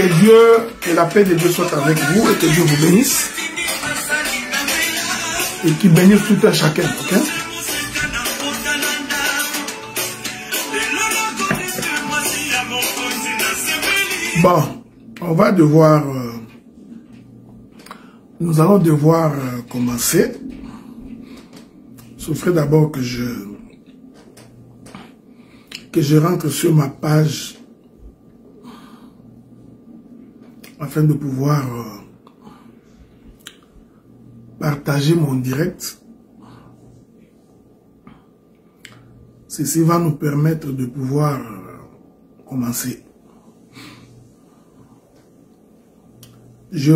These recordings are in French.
que la paix de Dieu soit avec vous et que Dieu vous bénisse. Et qu'il bénisse tout un chacun, ok? Bon, on va devoir... nous allons devoir commencer. Sauf d'abord que je rentre sur ma page afin de pouvoir partager mon direct. Ceci va nous permettre de pouvoir commencer. Je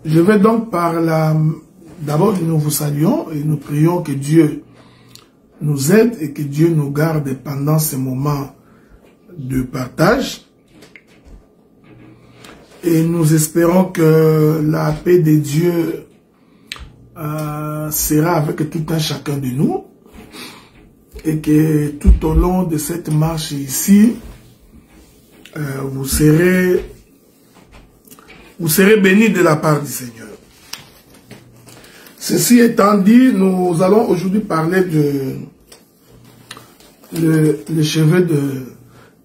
vais donc par la... D'abord, nous vous saluons et nous prions que Dieu nous aide et que Dieu nous garde pendant ces moments de partage. Et nous espérons que la paix de Dieu sera avec tout un chacun de nous et que tout au long de cette marche ici, vous serez bénis de la part du Seigneur. Ceci étant dit, nous allons aujourd'hui parler de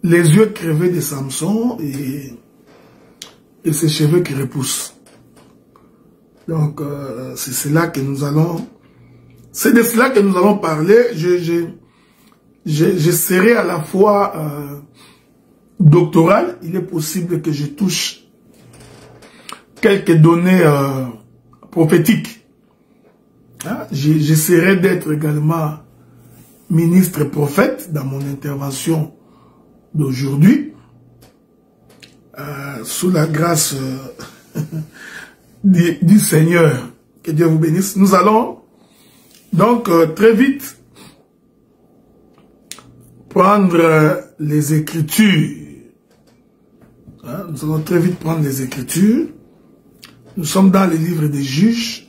les yeux crevés de Samson et ses cheveux qui repoussent. Donc, c'est cela que nous allons... C'est de cela que nous allons parler. Je serai à la fois doctoral. Il est possible que je touche quelques données prophétiques. Hein? J'essaierai d'être également ministre prophète dans mon intervention d'aujourd'hui. Sous la grâce du Seigneur, que Dieu vous bénisse. Nous allons donc très vite prendre les Écritures. Hein, nous allons très vite prendre les Écritures. Nous sommes dans les livres des Juges.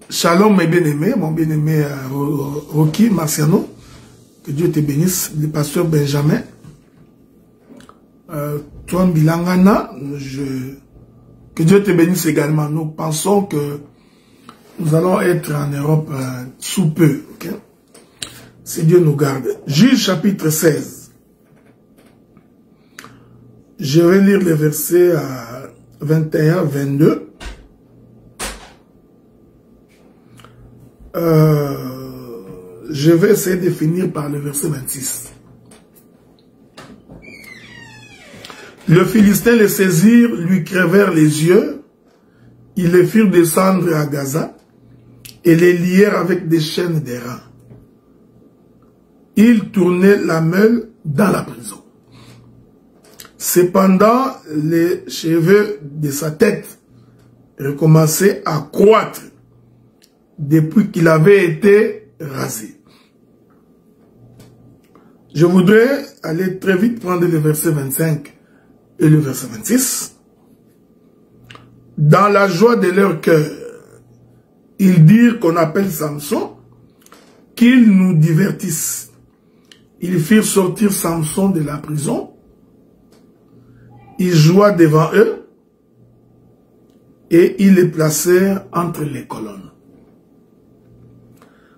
Shalom mes bien-aimés, mon bien-aimé Rocky Marciano, que Dieu te bénisse, le pasteur Benjamin. Toi, Bilangana, que Dieu te bénisse également. Nous pensons que nous allons être en Europe sous peu. Okay? Si Dieu nous garde. Juge chapitre 16. Je vais lire les versets 21, 22. Je vais essayer de finir par le verset 26. Le Philistin les saisirent, lui crevèrent les yeux, ils les firent descendre à Gaza et les lièrent avec des chaînes d'airain. Ils tournaient la meule dans la prison. Cependant, les cheveux de sa tête recommençaient à croître depuis qu'il avait été rasé. Je voudrais aller très vite prendre le verset 25 et le verset 26. Dans la joie de leur cœur, ils dirent qu'on appelle Samson, qu'il nous divertisse. Ils firent sortir Samson de la prison. Ils joua devant eux et ils les placèrent entre les colonnes.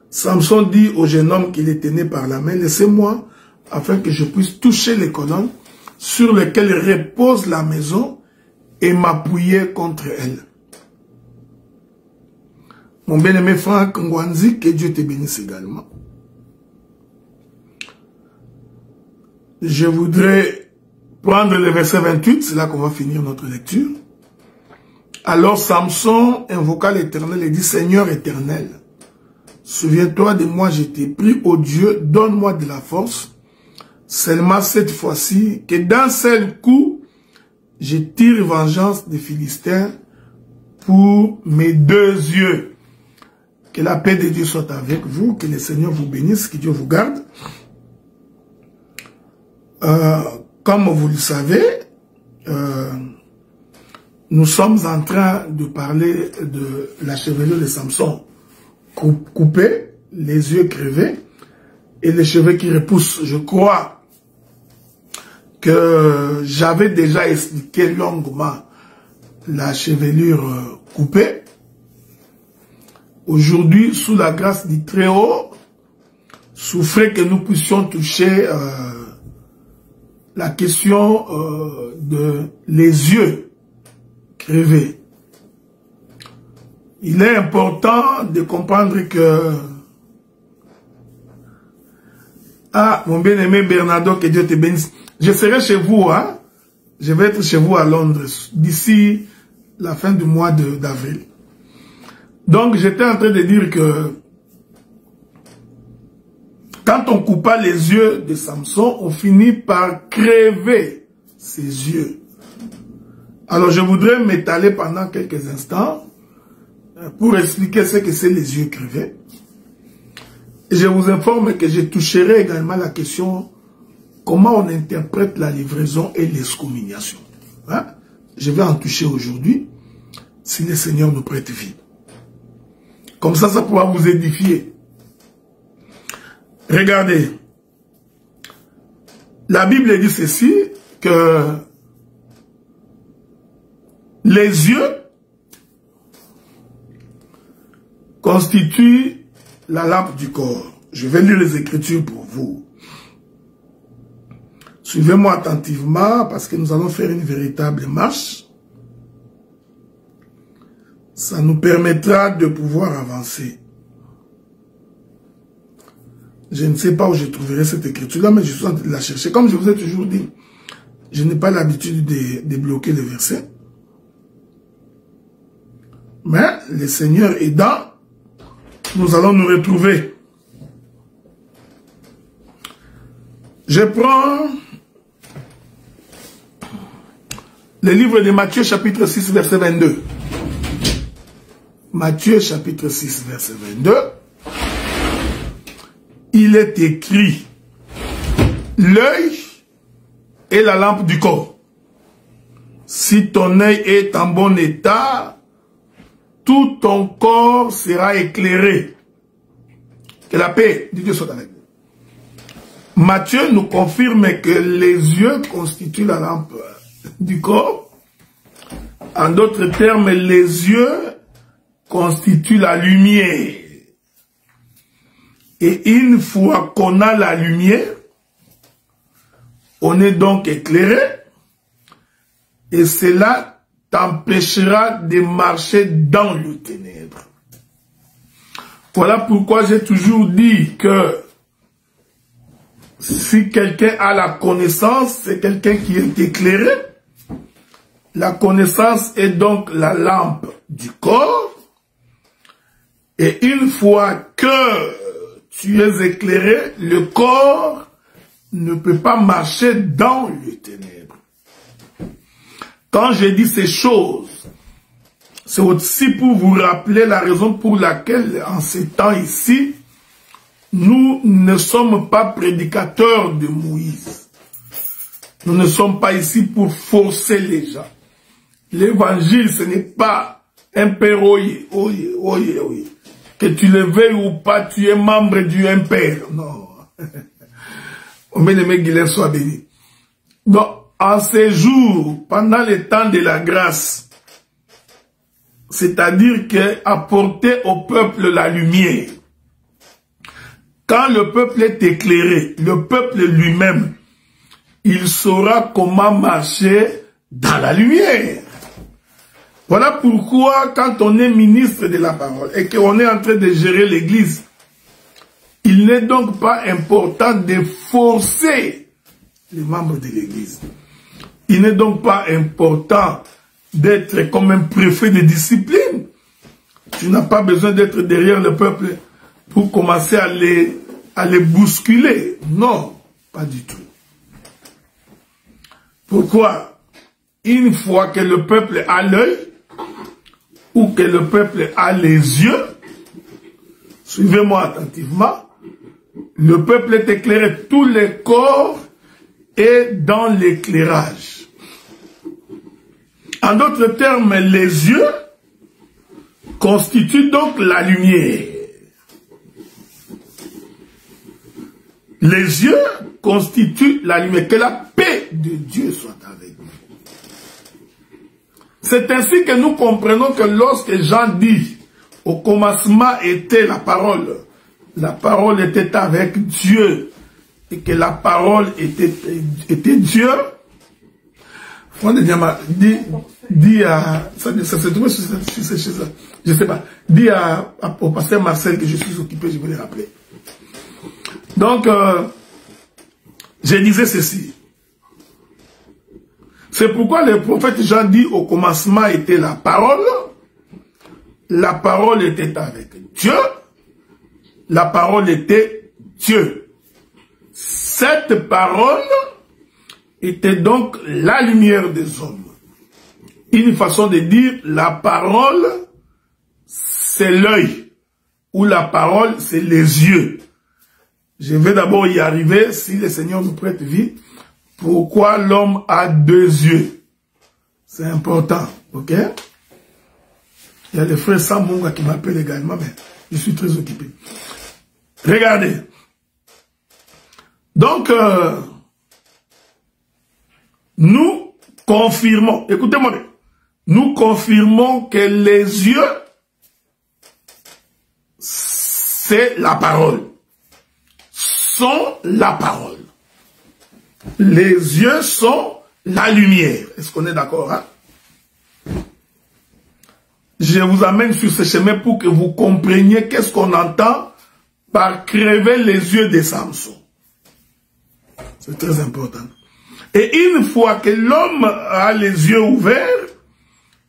Samson dit au jeune homme qui les tenait par la main, « Laissez-moi afin que je puisse toucher les colonnes sur lesquelles repose la maison et m'appuyer contre elle. » Mon bien-aimé Franck Ngwanzi, que Dieu te bénisse également. Je voudrais prendre le verset 28, c'est là qu'on va finir notre lecture. Alors Samson invoqua l'Éternel et dit, « Seigneur éternel, souviens-toi de moi, je t'ai pris, ô Dieu, donne-moi de la force. Seulement cette fois-ci, que d'un seul coup, je tire vengeance des Philistins pour mes deux yeux. » Que la paix de Dieu soit avec vous, que le Seigneur vous bénisse, que Dieu vous garde. Comme vous le savez, nous sommes en train de parler de la chevelure de Samson coupée, les yeux crevés et les cheveux qui repoussent. Je crois que j'avais déjà expliqué longuement la chevelure coupée. Aujourd'hui, sous la grâce du Très-Haut, souffrez que nous puissions toucher la question de les yeux crevés. Il est important de comprendre que mon bien-aimé Bernardo, que Dieu te bénisse. Je serai chez vous, hein. Je vais être chez vous à Londres d'ici la fin du mois d'avril. Donc, j'étais en train de dire que quand on coupa les yeux de Samson, on finit par crever ses yeux. Alors, je voudrais m'étaler pendant quelques instants pour expliquer ce que c'est les yeux crevés. Et je vous informe que je toucherai également la question comment on interprète la livraison et l'excommunication. Hein? Je vais en toucher aujourd'hui, si le Seigneur nous prête vie. Comme ça pourra vous édifier. Regardez. La Bible dit ceci, que les yeux constituent la lampe du corps. Je vais lire les Écritures pour vous. Suivez-moi attentivement parce que nous allons faire une véritable marche. Ça nous permettra de pouvoir avancer. Je ne sais pas où je trouverai cette écriture-là, mais je suis en train de la chercher. Comme je vous ai toujours dit, je n'ai pas l'habitude de bloquer les versets. Mais le Seigneur aidant, nous allons nous retrouver. Je prends le livre de Matthieu chapitre 6 verset 22. Matthieu chapitre 6 verset 22. Il est écrit, l'œil est la lampe du corps. Si ton œil est en bon état, tout ton corps sera éclairé. Que la paix de Dieu soit avec nous. Matthieu nous confirme que les yeux constituent la lampe du corps. En d'autres termes, les yeux constituent la lumière. Et une fois qu'on a la lumière, on est donc éclairé. Et cela t'empêchera de marcher dans le ténèbre. Voilà pourquoi j'ai toujours dit que si quelqu'un a la connaissance, c'est quelqu'un qui est éclairé. La connaissance est donc la lampe du corps. Et une fois que tu es éclairé, le corps ne peut pas marcher dans le ténèbre. Quand je dis ces choses, c'est aussi pour vous rappeler la raison pour laquelle, en ces temps ici, nous ne sommes pas prédicateurs de Moïse. Nous ne sommes pas ici pour forcer les gens. L'évangile, ce n'est pas un père, que tu le veuilles ou pas, tu es membre du impère. Non. On met les mecs Guilain soit béni. Donc, en ces jours, pendant le temps de la grâce, c'est-à-dire qu'apporter au peuple la lumière. Quand le peuple est éclairé, le peuple lui-même, il saura comment marcher dans la lumière. Voilà pourquoi, quand on est ministre de la parole et qu'on est en train de gérer l'église, il n'est donc pas important de forcer les membres de l'église. Il n'est donc pas important d'être comme un préfet de discipline. Tu n'as pas besoin d'être derrière le peuple pour commencer à les bousculer. Non, pas du tout. Pourquoi? Une fois que le peuple a l'œil, ou que le peuple a les yeux, suivez-moi attentivement, le peuple est éclairé, tout le corps est dans l'éclairage. En d'autres termes, les yeux constituent donc la lumière. Les yeux constitue la lumière. Que la paix de Dieu soit avec nous. C'est ainsi que nous comprenons que lorsque Jean dit, au commencement était la parole était avec Dieu, et que la parole était Dieu. Dit à, ça se trouve je sais pas, dit au pasteur Marcel que je suis occupé, je vais le rappeler. Donc, je disais ceci. C'est pourquoi le prophète Jean dit au commencement était la parole était avec Dieu, la parole était Dieu. Cette parole était donc la lumière des hommes. Une façon de dire, la parole, c'est l'œil, ou la parole, c'est les yeux. Je vais d'abord y arriver, si le Seigneur nous prête vie. Pourquoi l'homme a deux yeux? C'est important, ok? Il y a le frère Samunga qui m'appelle également, mais je suis très occupé. Regardez. Donc, nous confirmons, écoutez-moi, nous confirmons que les yeux, c'est la parole, sont la parole. Les yeux sont la lumière. Est-ce qu'on est d'accord, hein? Je vous amène sur ce chemin pour que vous compreniez qu'est-ce qu'on entend par crever les yeux de Samson. C'est très important. Et une fois que l'homme a les yeux ouverts,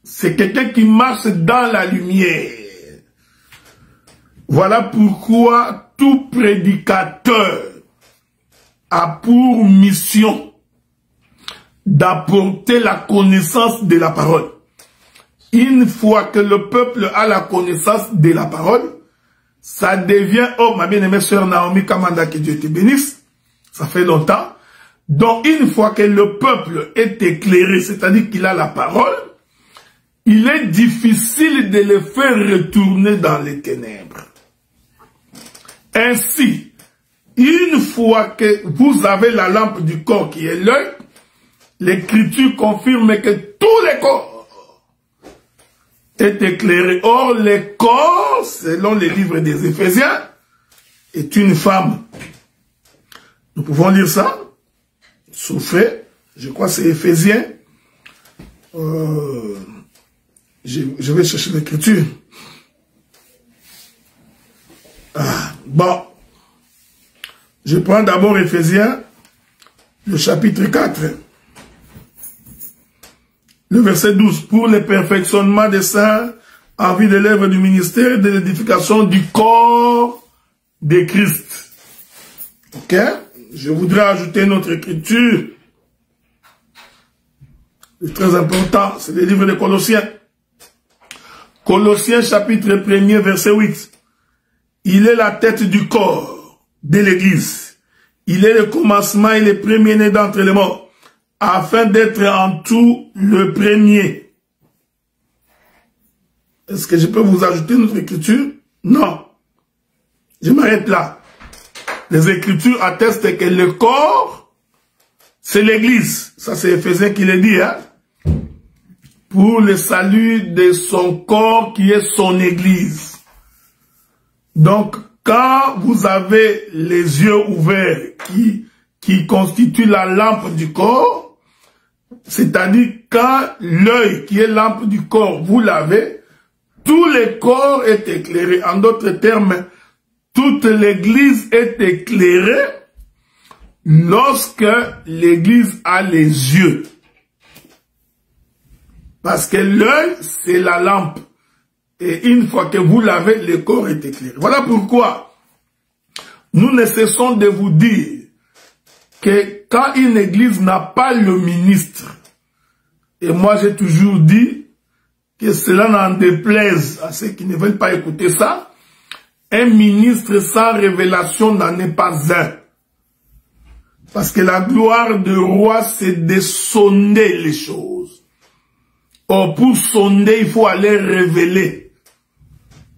c'est quelqu'un qui marche dans la lumière. Voilà pourquoi tout prédicateur a pour mission d'apporter la connaissance de la parole. Une fois que le peuple a la connaissance de la parole, ça devient, oh ma bien-aimée sœur Naomi Kamanda, que Dieu te bénisse, ça fait longtemps. Donc une fois que le peuple est éclairé, c'est-à-dire qu'il a la parole, il est difficile de le faire retourner dans les ténèbres. Ainsi, une fois que vous avez la lampe du corps qui est l'œil, l'Écriture confirme que tous les corps est éclairé. Or, le corps, selon les livres des Éphésiens, est une femme. Nous pouvons lire ça. Souffrez. Je crois que c'est Éphésiens. Je vais chercher l'Écriture. Bon. Je prends d'abord Éphésiens, le chapitre 4. Le verset 12, pour le perfectionnement des saints, en vue de l'œuvre du ministère et de l'édification du corps de Christ. Ok? Je voudrais ajouter notre écriture. C'est très important, c'est le livre de Colossiens. Colossiens chapitre 1er, verset 8. Il est la tête du corps de l'Église. Il est le commencement et le premier-né d'entre les morts, afin d'être en tout le premier. Est-ce que je peux vous ajouter notre écriture? Non. Je m'arrête là. Les écritures attestent que le corps, c'est l'Église. Ça, c'est Éphésiens qui le dit, hein? Pour le salut de son corps qui est son Église. Donc, quand vous avez les yeux ouverts qui constituent la lampe du corps, c'est-à-dire quand l'œil qui est lampe du corps, vous l'avez, tout le corps est éclairé. En d'autres termes, toute l'Église est éclairée lorsque l'Église a les yeux. Parce que l'œil, c'est la lampe. Et une fois que vous l'avez, le corps est éclairé. Voilà pourquoi nous ne cessons de vous dire que quand une église n'a pas le ministre, et moi j'ai toujours dit que cela n'en déplaise à ceux qui ne veulent pas écouter ça, un ministre sans révélation n'en est pas un. Parce que la gloire du roi, c'est de sonder les choses. Or, pour sonder, il faut aller révéler.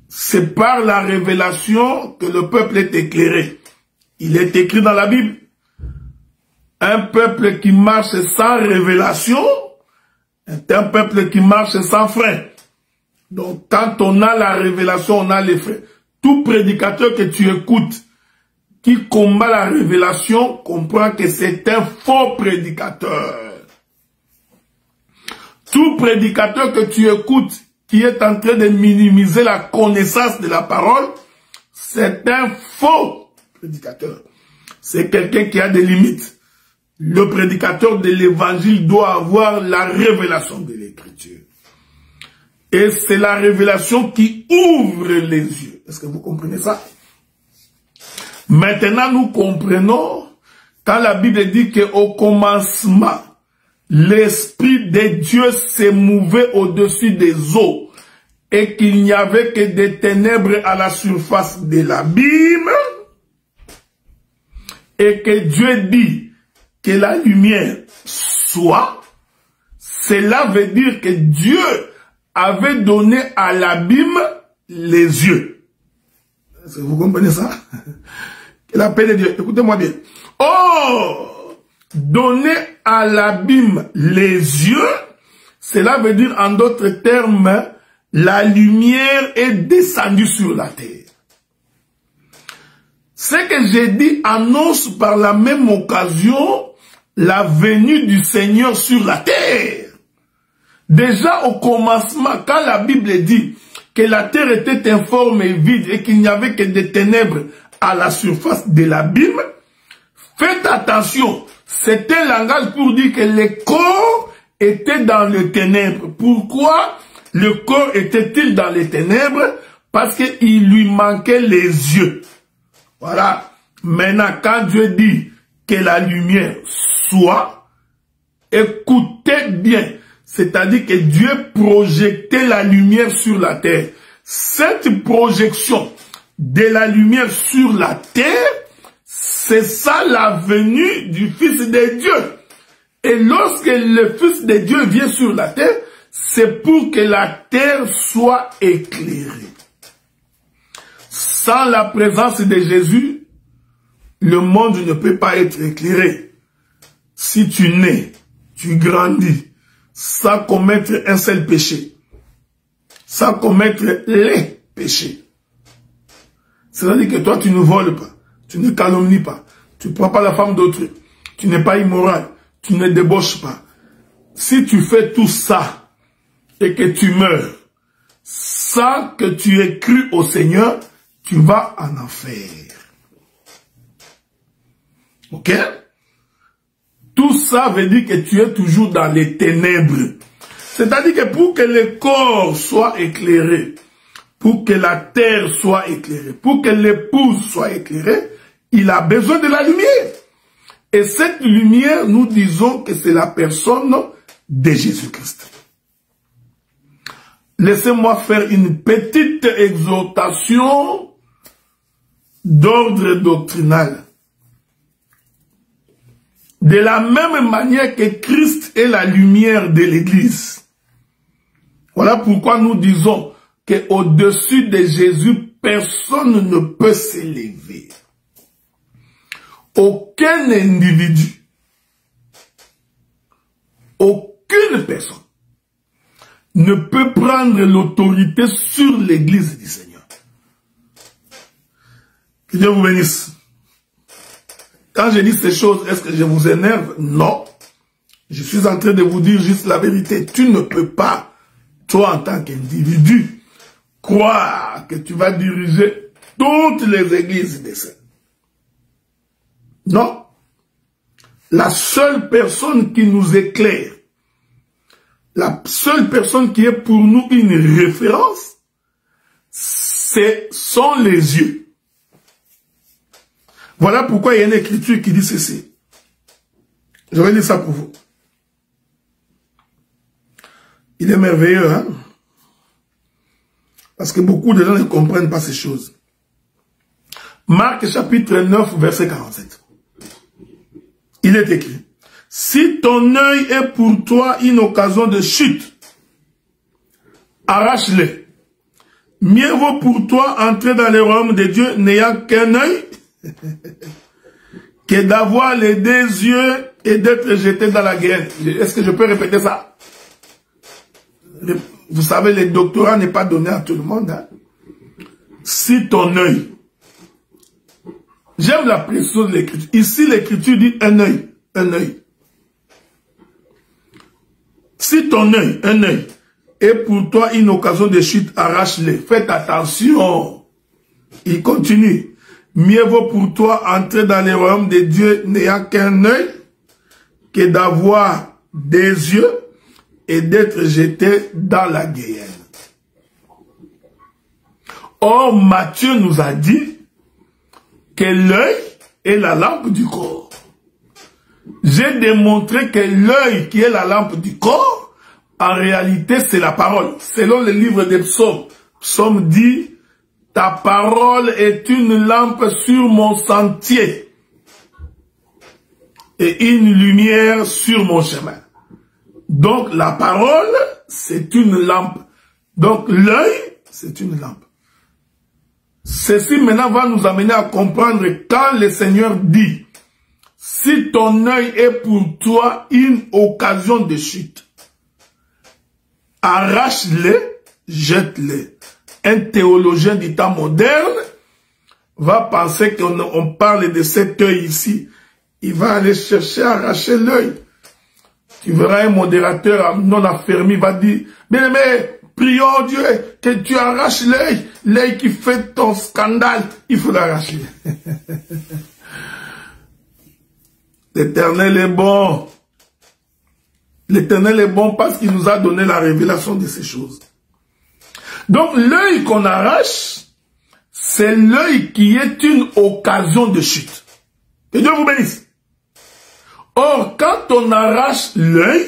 C'est par la révélation que le peuple est éclairé. Il est écrit dans la Bible. Un peuple qui marche sans révélation est un peuple qui marche sans frein. Donc, quand on a la révélation, on a les freins. Tout prédicateur que tu écoutes qui combat la révélation comprend que c'est un faux prédicateur. Tout prédicateur que tu écoutes qui est en train de minimiser la connaissance de la parole, c'est un faux prédicateur. C'est quelqu'un qui a des limites. Le prédicateur de l'évangile doit avoir la révélation de l'écriture. Et c'est la révélation qui ouvre les yeux. Est-ce que vous comprenez ça? Maintenant, nous comprenons quand la Bible dit qu'au commencement, l'Esprit de Dieu s'émouvait au-dessus des eaux et qu'il n'y avait que des ténèbres à la surface de l'abîme et que Dieu dit que la lumière soit. Cela veut dire que Dieu avait donné à l'abîme les yeux. Est-ce que vous comprenez ça? Que la paix de Dieu, écoutez-moi bien. Oh! Donner à l'abîme les yeux, cela veut dire en d'autres termes, la lumière est descendue sur la terre. Ce que j'ai dit annonce par la même occasion la venue du Seigneur sur la terre. Déjà au commencement, quand la Bible dit que la terre était informe et vide et qu'il n'y avait que des ténèbres à la surface de l'abîme, faites attention. C'est un langage pour dire que le corps était dans les ténèbres. Pourquoi le corps était-il dans les ténèbres? Parce qu'il lui manquait les yeux. Voilà. Maintenant, quand Dieu dit que la lumière soit, écoutez bien. C'est-à-dire que Dieu projetait la lumière sur la terre. Cette projection de la lumière sur la terre, c'est ça la venue du Fils de Dieu. Et lorsque le Fils de Dieu vient sur la terre, c'est pour que la terre soit éclairée. Sans la présence de Jésus, le monde ne peut pas être éclairé. Si tu nais, tu grandis, sans commettre un seul péché, sans commettre les péchés, c'est-à-dire que toi tu ne voles pas, tu ne calomnies pas, tu ne prends pas la femme d'autrui, tu n'es pas immoral, tu ne débauches pas. Si tu fais tout ça et que tu meurs sans que tu aies cru au Seigneur, tu vas en enfer. Ok? Tout ça veut dire que tu es toujours dans les ténèbres. C'est-à-dire que pour que le corps soit éclairé, pour que la terre soit éclairée, pour que l'épouse soit éclairée, il a besoin de la lumière. Et cette lumière, nous disons que c'est la personne de Jésus-Christ. Laissez-moi faire une petite exhortation d'ordre doctrinal. De la même manière que Christ est la lumière de l'Église. Voilà pourquoi nous disons qu'au-dessus de Jésus, personne ne peut s'élever. Aucun individu, aucune personne ne peut prendre l'autorité sur l'Église du Seigneur. Que Dieu vous bénisse. Quand je dis ces choses, est-ce que je vous énerve? Non. Je suis en train de vous dire juste la vérité. Tu ne peux pas, toi en tant qu'individu, croire que tu vas diriger toutes les églises des saints. Non. La seule personne qui nous éclaire, la seule personne qui est pour nous une référence, ce sont les yeux. Voilà pourquoi il y a une écriture qui dit ceci. Je vais lire ça pour vous. Il est merveilleux, hein? Parce que beaucoup de gens ne comprennent pas ces choses. Marc chapitre 9, verset 47. Il est écrit: si ton œil est pour toi une occasion de chute, arrache-le. Mieux vaut pour toi entrer dans le royaume de Dieu n'ayant qu'un œil que d'avoir les deux yeux et d'être jeté dans la guerre. Est-ce que je peux répéter ça? Vous savez, le doctorat n'est pas donné à tout le monde. Hein? Si ton œil, j'aime la précision de l'écriture. Ici, l'écriture dit un œil, un œil. Si ton œil, un œil, est pour toi une occasion de chute, arrache-le. Faites attention. Il continue. Mieux vaut pour toi entrer dans le royaume de Dieu n'ayant qu'un œil que d'avoir des yeux et d'être jeté dans la guéhenne. Or, Matthieu nous a dit que l'œil est la lampe du corps. J'ai démontré que l'œil qui est la lampe du corps, en réalité, c'est la parole. Selon le livre des psaumes, Psaume dit, ta parole est une lampe sur mon sentier et une lumière sur mon chemin. Donc, la parole, c'est une lampe. Donc, l'œil, c'est une lampe. Ceci maintenant va nous amener à comprendre quand le Seigneur dit, si ton œil est pour toi une occasion de chute, arrache-le, jette-le. Un théologien du temps moderne va penser qu'on parle de cet œil ici. Il va aller chercher à arracher l'œil. Tu verras un modérateur non affermi va dire, bien aimé, prions Dieu que tu arraches l'œil. L'œil qui fait ton scandale, il faut l'arracher. L'Éternel est bon. L'Éternel est bon parce qu'il nous a donné la révélation de ces choses. Donc l'œil qu'on arrache, c'est l'œil qui est une occasion de chute. Que Dieu vous bénisse. Or, quand on arrache l'œil,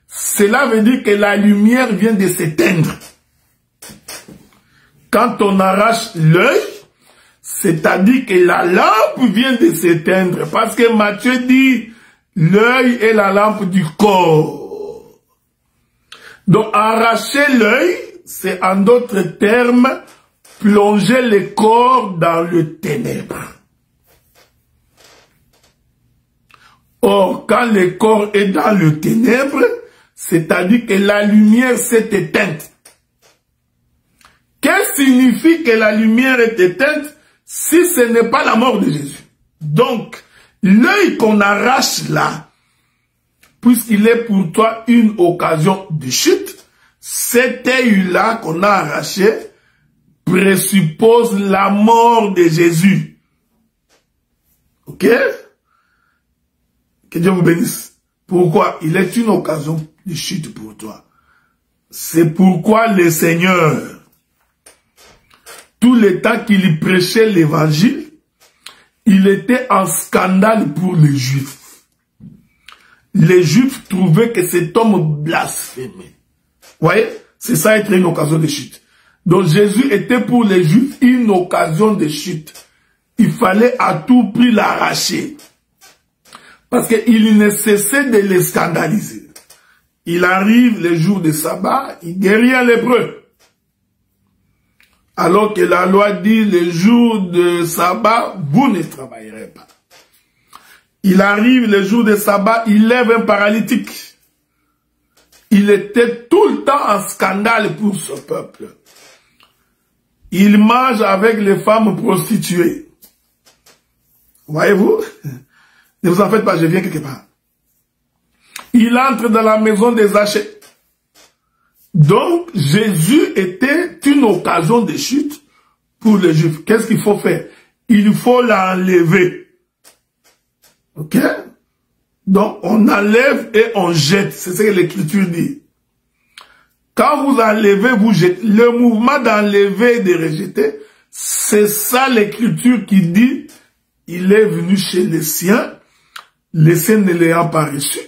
cela veut dire que la lumière vient de s'éteindre. Quand on arrache l'œil, c'est-à-dire que la lampe vient de s'éteindre. Parce que Matthieu dit, l'œil est la lampe du corps. Donc, arracher l'œil, c'est en d'autres termes, plonger le corps dans le ténèbre. Or, quand le corps est dans le ténèbre, c'est-à-dire que la lumière s'est éteinte. Qu'est-ce qui signifie que la lumière est éteinte si ce n'est pas la mort de Jésus? Donc, l'œil qu'on arrache là, puisqu'il est pour toi une occasion de chute, cet œil-là qu'on a arraché présuppose la mort de Jésus. Ok? Que Dieu vous bénisse. Pourquoi? Il est une occasion de chute pour toi. C'est pourquoi le Seigneur, tout le temps qu'il prêchait l'évangile, il était en scandale pour les Juifs. Les Juifs trouvaient que cet homme blasphémait. Vous voyez, c'est ça être une occasion de chute. Donc Jésus était pour les Juifs une occasion de chute. Il fallait à tout prix l'arracher. Parce qu'il ne cessait de les scandaliser. Il arrive le jour de sabbat, il guérit un lépreux. Alors que la loi dit le jour de sabbat, vous ne travaillerez pas. Il arrive le jour de sabbat, il lève un paralytique. Il était tout le temps en scandale pour ce peuple. Il mange avec les femmes prostituées. Voyez-vous? Ne vous en faites pas, je viens quelque part. Il entre dans la maison des Zachée. Donc, Jésus était une occasion de chute pour les Juifs. Qu'est-ce qu'il faut faire? Il faut l'enlever. Ok? Donc, on enlève et on jette. C'est ce que l'Écriture dit. Quand vous enlevez, vous jetez. Le mouvement d'enlever et de rejeter, c'est ça l'Écriture qui dit, il est venu chez les siens ne l'ayant pas reçu.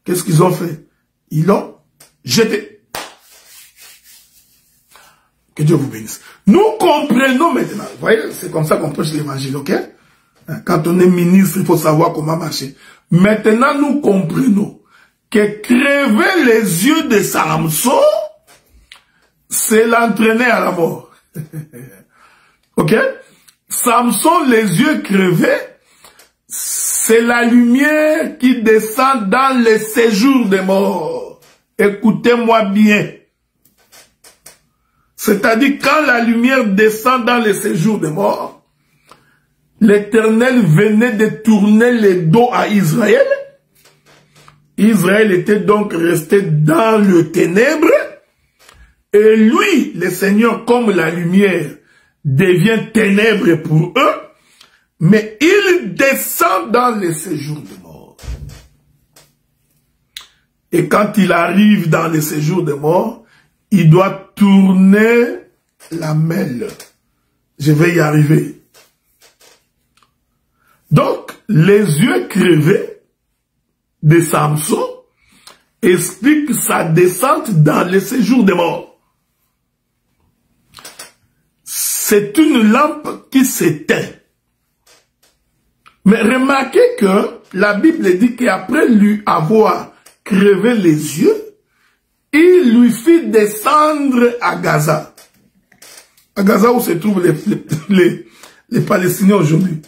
Qu'est-ce qu'ils ont fait? Ils l'ont jeté. Que Dieu vous bénisse. Nous comprenons maintenant. Vous voyez, c'est comme ça qu'on prêche l'évangile, ok? Quand on est ministre, il faut savoir comment marcher. Maintenant, nous comprenons que crever les yeux de Samson, c'est l'entraîner à la mort. Ok? Samson, les yeux crevés, c'est la lumière qui descend dans les séjours des morts. Écoutez-moi bien. C'est-à-dire, quand la lumière descend dans les séjours des morts, l'Éternel venait de tourner le dos à Israël. Israël était donc resté dans le ténèbre. Et lui, le Seigneur, comme la lumière, devient ténèbre pour eux. Mais il descend dans les séjours des morts. Et quand il arrive dans les séjours des morts, il doit tourner la mêle. Je vais y arriver. Donc, les yeux crevés de Samson expliquent sa descente dans les séjours des morts. C'est une lampe qui s'éteint. Mais remarquez que la Bible dit qu'après lui avoir crevé les yeux, il lui fit descendre à Gaza. À Gaza où se trouvent les Palestiniens aujourd'hui.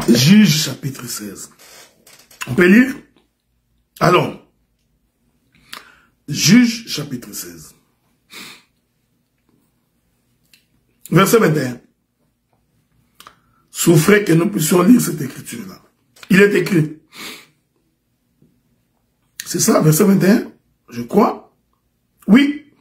Juge chapitre 16. On peut lire? Allons. Juge chapitre 16. Verset 21. Souffrez que nous puissions lire cette écriture-là. Il est écrit. C'est ça, verset 21, je crois. Oui.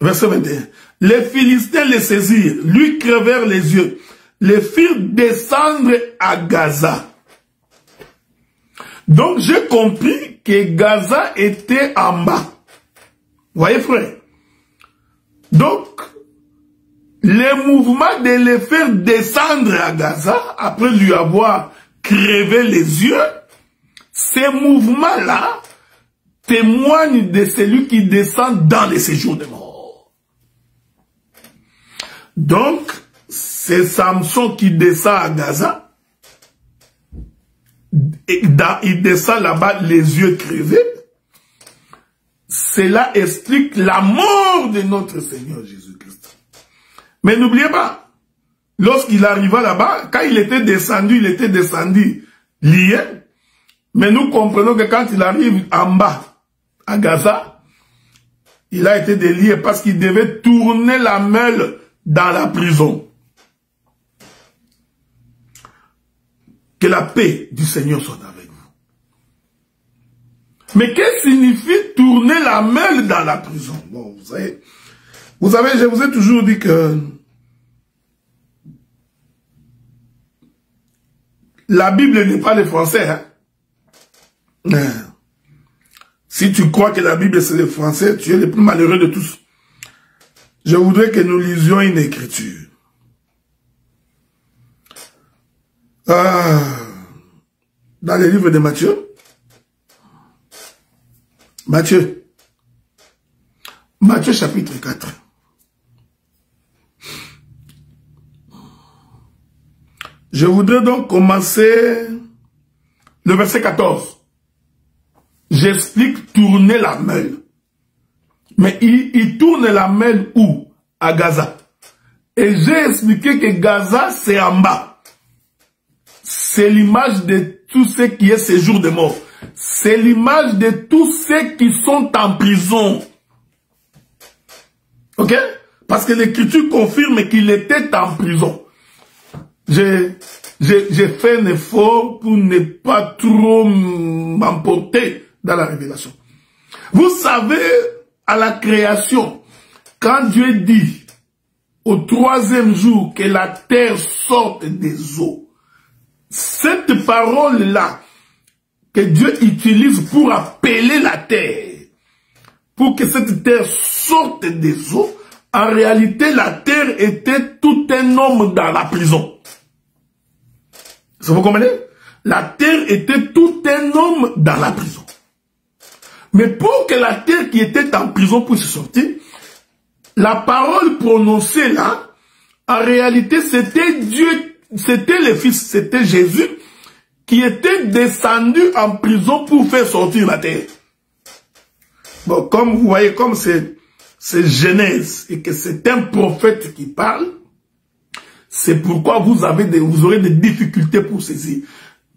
Verset 21. Les Philistins les saisirent, lui crevèrent les yeux, les firent descendre à Gaza. Donc j'ai compris que Gaza était en bas. Vous voyez, frère? Donc, le mouvement de les faire descendre à Gaza, après lui avoir crevé les yeux, ces mouvements-là témoignent de celui qui descend dans les séjours des morts. Donc, c'est Samson qui descend à Gaza. Il descend là-bas les yeux crevés. Cela explique la mort de notre Seigneur Jésus-Christ. Mais n'oubliez pas, lorsqu'il arriva là-bas, quand il était descendu lié. Mais nous comprenons que quand il arrive en bas, à Gaza, il a été délié parce qu'il devait tourner la mêle dans la prison. Que la paix du Seigneur soit avec vous. Mais qu'est-ce que signifie tourner la mêle dans la prison? Bon, vous savez, je vous ai toujours dit que la Bible n'est pas le français, hein. Si tu crois que la Bible c'est le français, tu es le plus malheureux de tous. Je voudrais que nous lisions une écriture. Dans le livre de Matthieu. Matthieu chapitre 4. Je voudrais donc commencer le verset 14. J'explique tourner la mêle. Mais il tourne la mêle où? À Gaza. Et j'ai expliqué que Gaza, c'est en bas. C'est l'image de tout ce qui est séjour de mort. C'est l'image de tous ceux qui sont en prison. Ok? Parce que l'Écriture confirme qu'il était en prison. J'ai fait un effort pour ne pas trop m'emporter dans la révélation. Vous savez, à la création, quand Dieu dit au 3e jour que la terre sorte des eaux, cette parole-là que Dieu utilise pour appeler la terre, pour que cette terre sorte des eaux, en réalité, la terre était tout un homme dans la prison. Vous comprenez? La terre était tout un homme dans la prison. Mais pour que la terre qui était en prison puisse sortir, la parole prononcée là, en réalité, c'était Dieu, c'était le Fils, c'était Jésus, qui était descendu en prison pour faire sortir la terre. Bon, comme vous voyez, comme c'est Genèse, et que c'est un prophète qui parle, C'est pourquoi vous aurez des difficultés pour saisir.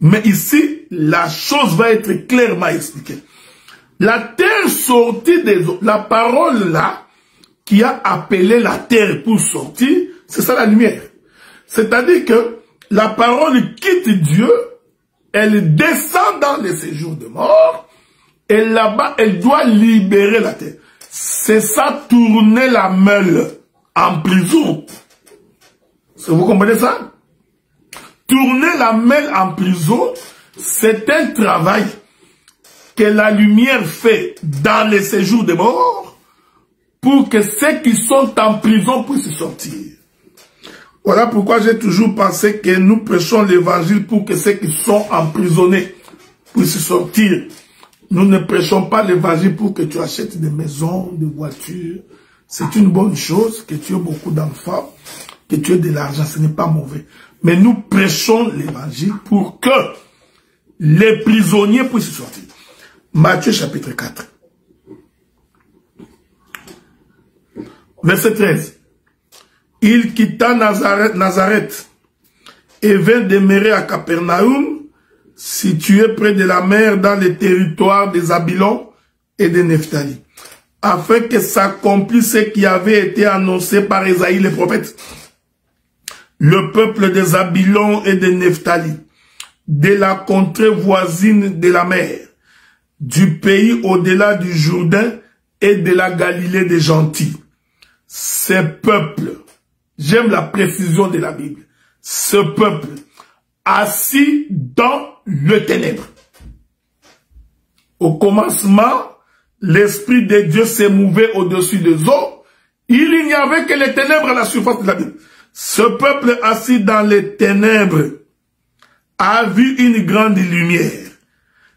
Mais ici, la chose va être clairement expliquée. La terre sortie des eaux, la parole là, qui a appelé la terre pour sortir, c'est ça la lumière. C'est-à-dire que la parole quitte Dieu, elle descend dans les séjours de mort, et là-bas, elle doit libérer la terre. C'est ça, tourner la meule en prison. Vous comprenez ça? Tourner la meule en prison, c'est un travail que la lumière fait dans les séjours de mort pour que ceux qui sont en prison puissent sortir. Voilà pourquoi j'ai toujours pensé que nous prêchons l'évangile pour que ceux qui sont emprisonnés puissent sortir. Nous ne prêchons pas l'évangile pour que tu achètes des maisons, des voitures. C'est une bonne chose que tu aies beaucoup d'enfants, que tu aies de l'argent, ce n'est pas mauvais. Mais nous prêchons l'évangile pour que les prisonniers puissent sortir. Matthieu chapitre 4. Verset 13. Il quitta Nazareth et vint demeurer à Capernaum, situé près de la mer dans les territoires des Zabulon et de Nephtali, afin que s'accomplisse ce qui avait été annoncé par Ésaïe le prophète. Le peuple des Zabulon et de Nephtali, de la contrée voisine de la mer, du pays au-delà du Jourdain et de la Galilée des gentils. Ces peuples, j'aime la précision de la Bible, ce peuple assis dans le ténèbre. Au commencement, l'Esprit de Dieu s'est mouvé au-dessus des eaux. Il n'y avait que les ténèbres à la surface de la Bible. Ce peuple assis dans les ténèbres a vu une grande lumière.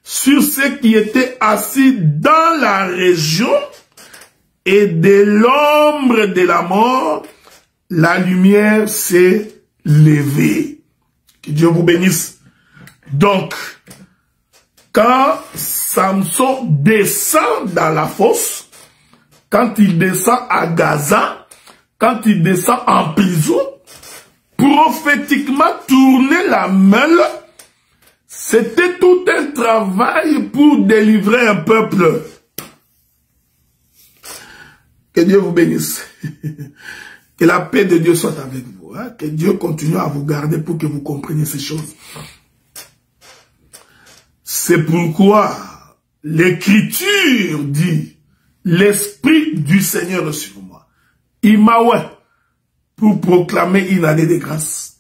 Sur ceux qui étaient assis dans la région et de l'ombre de la mort, la lumière s'est levée. Que Dieu vous bénisse. Donc, quand Samson descend dans la fosse, quand il descend à Gaza, quand il descend en prison, prophétiquement tourner la meule, c'était tout un travail pour délivrer un peuple. Que Dieu vous bénisse. Que la paix de Dieu soit avec vous. Hein? Que Dieu continue à vous garder pour que vous compreniez ces choses. C'est pourquoi l'Écriture dit, l'Esprit du Seigneur est sur moi. Il m'a pour proclamer une année de grâce,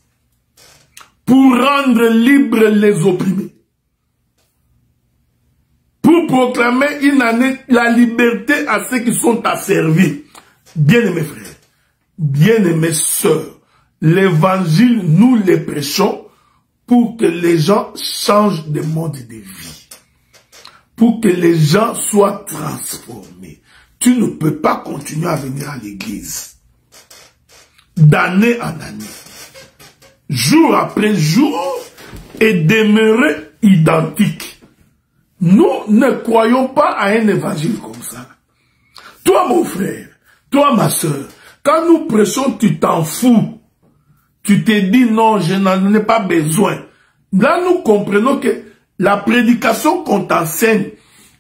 pour rendre libres les opprimés, pour proclamer une année, la liberté à ceux qui sont asservis. Bien-aimés frères, bien-aimés sœurs, l'évangile, nous le prêchons pour que les gens changent de mode de vie, pour que les gens soient transformés. Tu ne peux pas continuer à venir à l'église d'année en année, jour après jour, et demeurer identique. Nous ne croyons pas à un évangile comme ça. Toi, mon frère, toi, ma soeur, quand nous prêchons, tu t'en fous. Tu te dis non, je n'en ai pas besoin. Là, nous comprenons que la prédication qu'on t'enseigne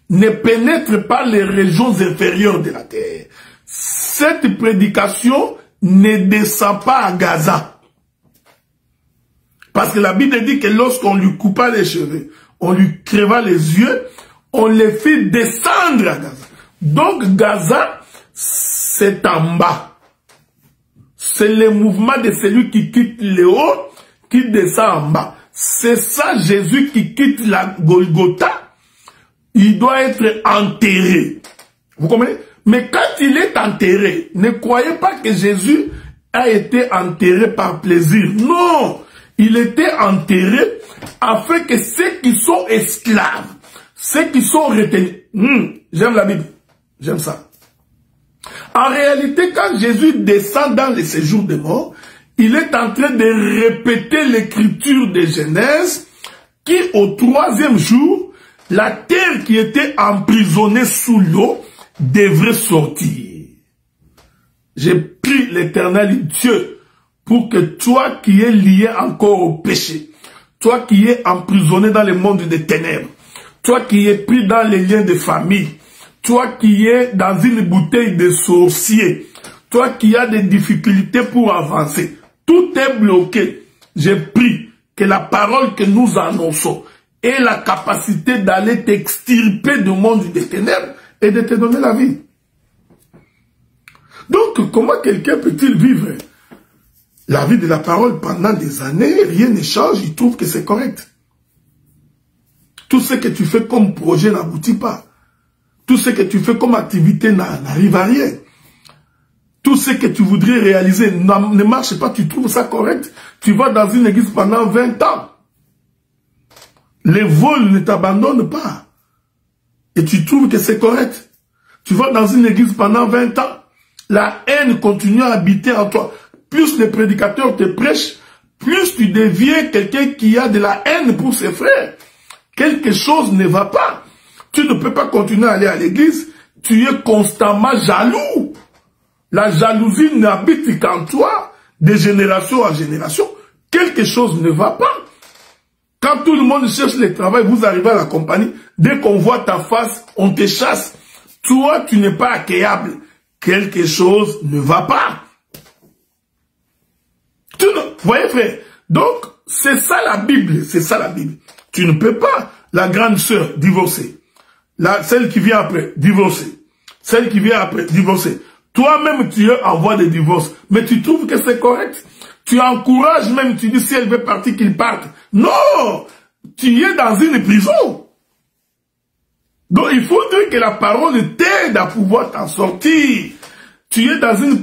ne pénètre pas les régions inférieures de la terre. Cette prédication ne descend pas à Gaza. Parce que la Bible dit que lorsqu'on lui coupa les cheveux, on lui creva les yeux, on les fit descendre à Gaza. Donc Gaza, c'est en bas. C'est le mouvement de celui qui quitte le haut, qui descend en bas. C'est ça Jésus qui quitte la Golgotha. Il doit être enterré. Vous comprenez? Mais quand il est enterré, ne croyez pas que Jésus a été enterré par plaisir. Non! Il était enterré afin que ceux qui sont esclaves, ceux qui sont retenus... j'aime la Bible. J'aime ça. En réalité, quand Jésus descend dans les séjours de mort, il est en train de répéter l'écriture de Genèse qui, au troisième jour, la terre qui était emprisonnée sous l'eau devrait sortir. J'ai pris l'Éternel Dieu pour que toi qui es lié encore au péché, toi qui es emprisonné dans le monde des ténèbres, toi qui es pris dans les liens de famille, toi qui es dans une bouteille de sorcier, toi qui as des difficultés pour avancer, tout est bloqué. J'ai pris que la parole que nous annonçons ait la capacité d'aller t'extirper du monde des ténèbres et de te donner la vie. Donc, comment quelqu'un peut-il vivre la vie de la parole pendant des années, rien ne change, il trouve que c'est correct. Tout ce que tu fais comme projet n'aboutit pas. Tout ce que tu fais comme activité n'arrive à rien. Tout ce que tu voudrais réaliser ne marche pas, tu trouves ça correct. Tu vas dans une église pendant 20 ans. Les vols ne t'abandonnent pas. Et tu trouves que c'est correct. Tu vas dans une église pendant 20 ans. La haine continue à habiter en toi. Plus les prédicateurs te prêchent, plus tu deviens quelqu'un qui a de la haine pour ses frères. Quelque chose ne va pas. Tu ne peux pas continuer à aller à l'église. Tu es constamment jaloux. La jalousie n'habite qu'en toi, de génération en génération. Quelque chose ne va pas. Quand tout le monde cherche le travail, vous arrivez à la compagnie, dès qu'on voit ta face, on te chasse. Toi, tu n'es pas accueillable. Quelque chose ne va pas. Vous voyez, frère? Donc, c'est ça la Bible. C'est ça la Bible. Tu ne peux pas, la grande sœur, divorcer. Celle qui vient après, divorcer. Celle qui vient après, divorcer. Toi-même, tu es en voie de divorce. Mais tu trouves que c'est correct? Tu encourages même, tu dis si elle veut partir, qu'il parte. Non! Tu es dans une prison. Donc, il faudrait que la parole t'aide à pouvoir t'en sortir. Tu es dans une...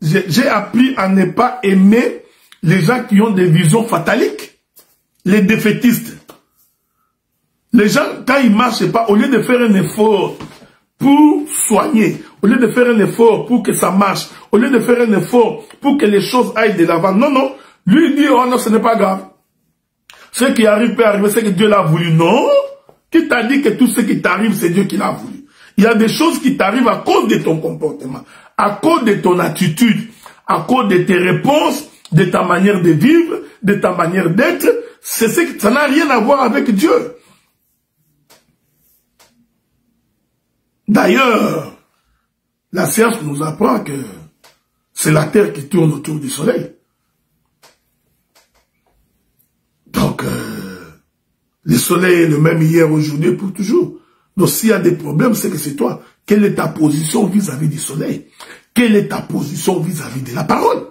J'ai appris à ne pas aimer les gens qui ont des visions fataliques. Les défaitistes. Les gens, quand ils ne marchent pas, au lieu de faire un effort pour soigner, au lieu de faire un effort pour que ça marche, au lieu de faire un effort pour que les choses aillent de l'avant, non, non, lui il dit, oh non, ce n'est pas grave. Ce qui arrive peut arriver, c'est que Dieu l'a voulu. Non, qui t'a dit que tout ce qui t'arrive, c'est Dieu qui l'a voulu. Il y a des choses qui t'arrivent à cause de ton comportement, à cause de ton attitude, à cause de tes réponses, de ta manière de vivre, de ta manière d'être. C'est ce que ça n'a rien à voir avec Dieu. D'ailleurs, la science nous apprend que c'est la Terre qui tourne autour du Soleil. Donc, le Soleil est le même hier, aujourd'hui et pour toujours. Donc, s'il y a des problèmes, c'est que c'est toi. Quelle est ta position vis-à-vis du Soleil? Quelle est ta position vis-à-vis de la parole?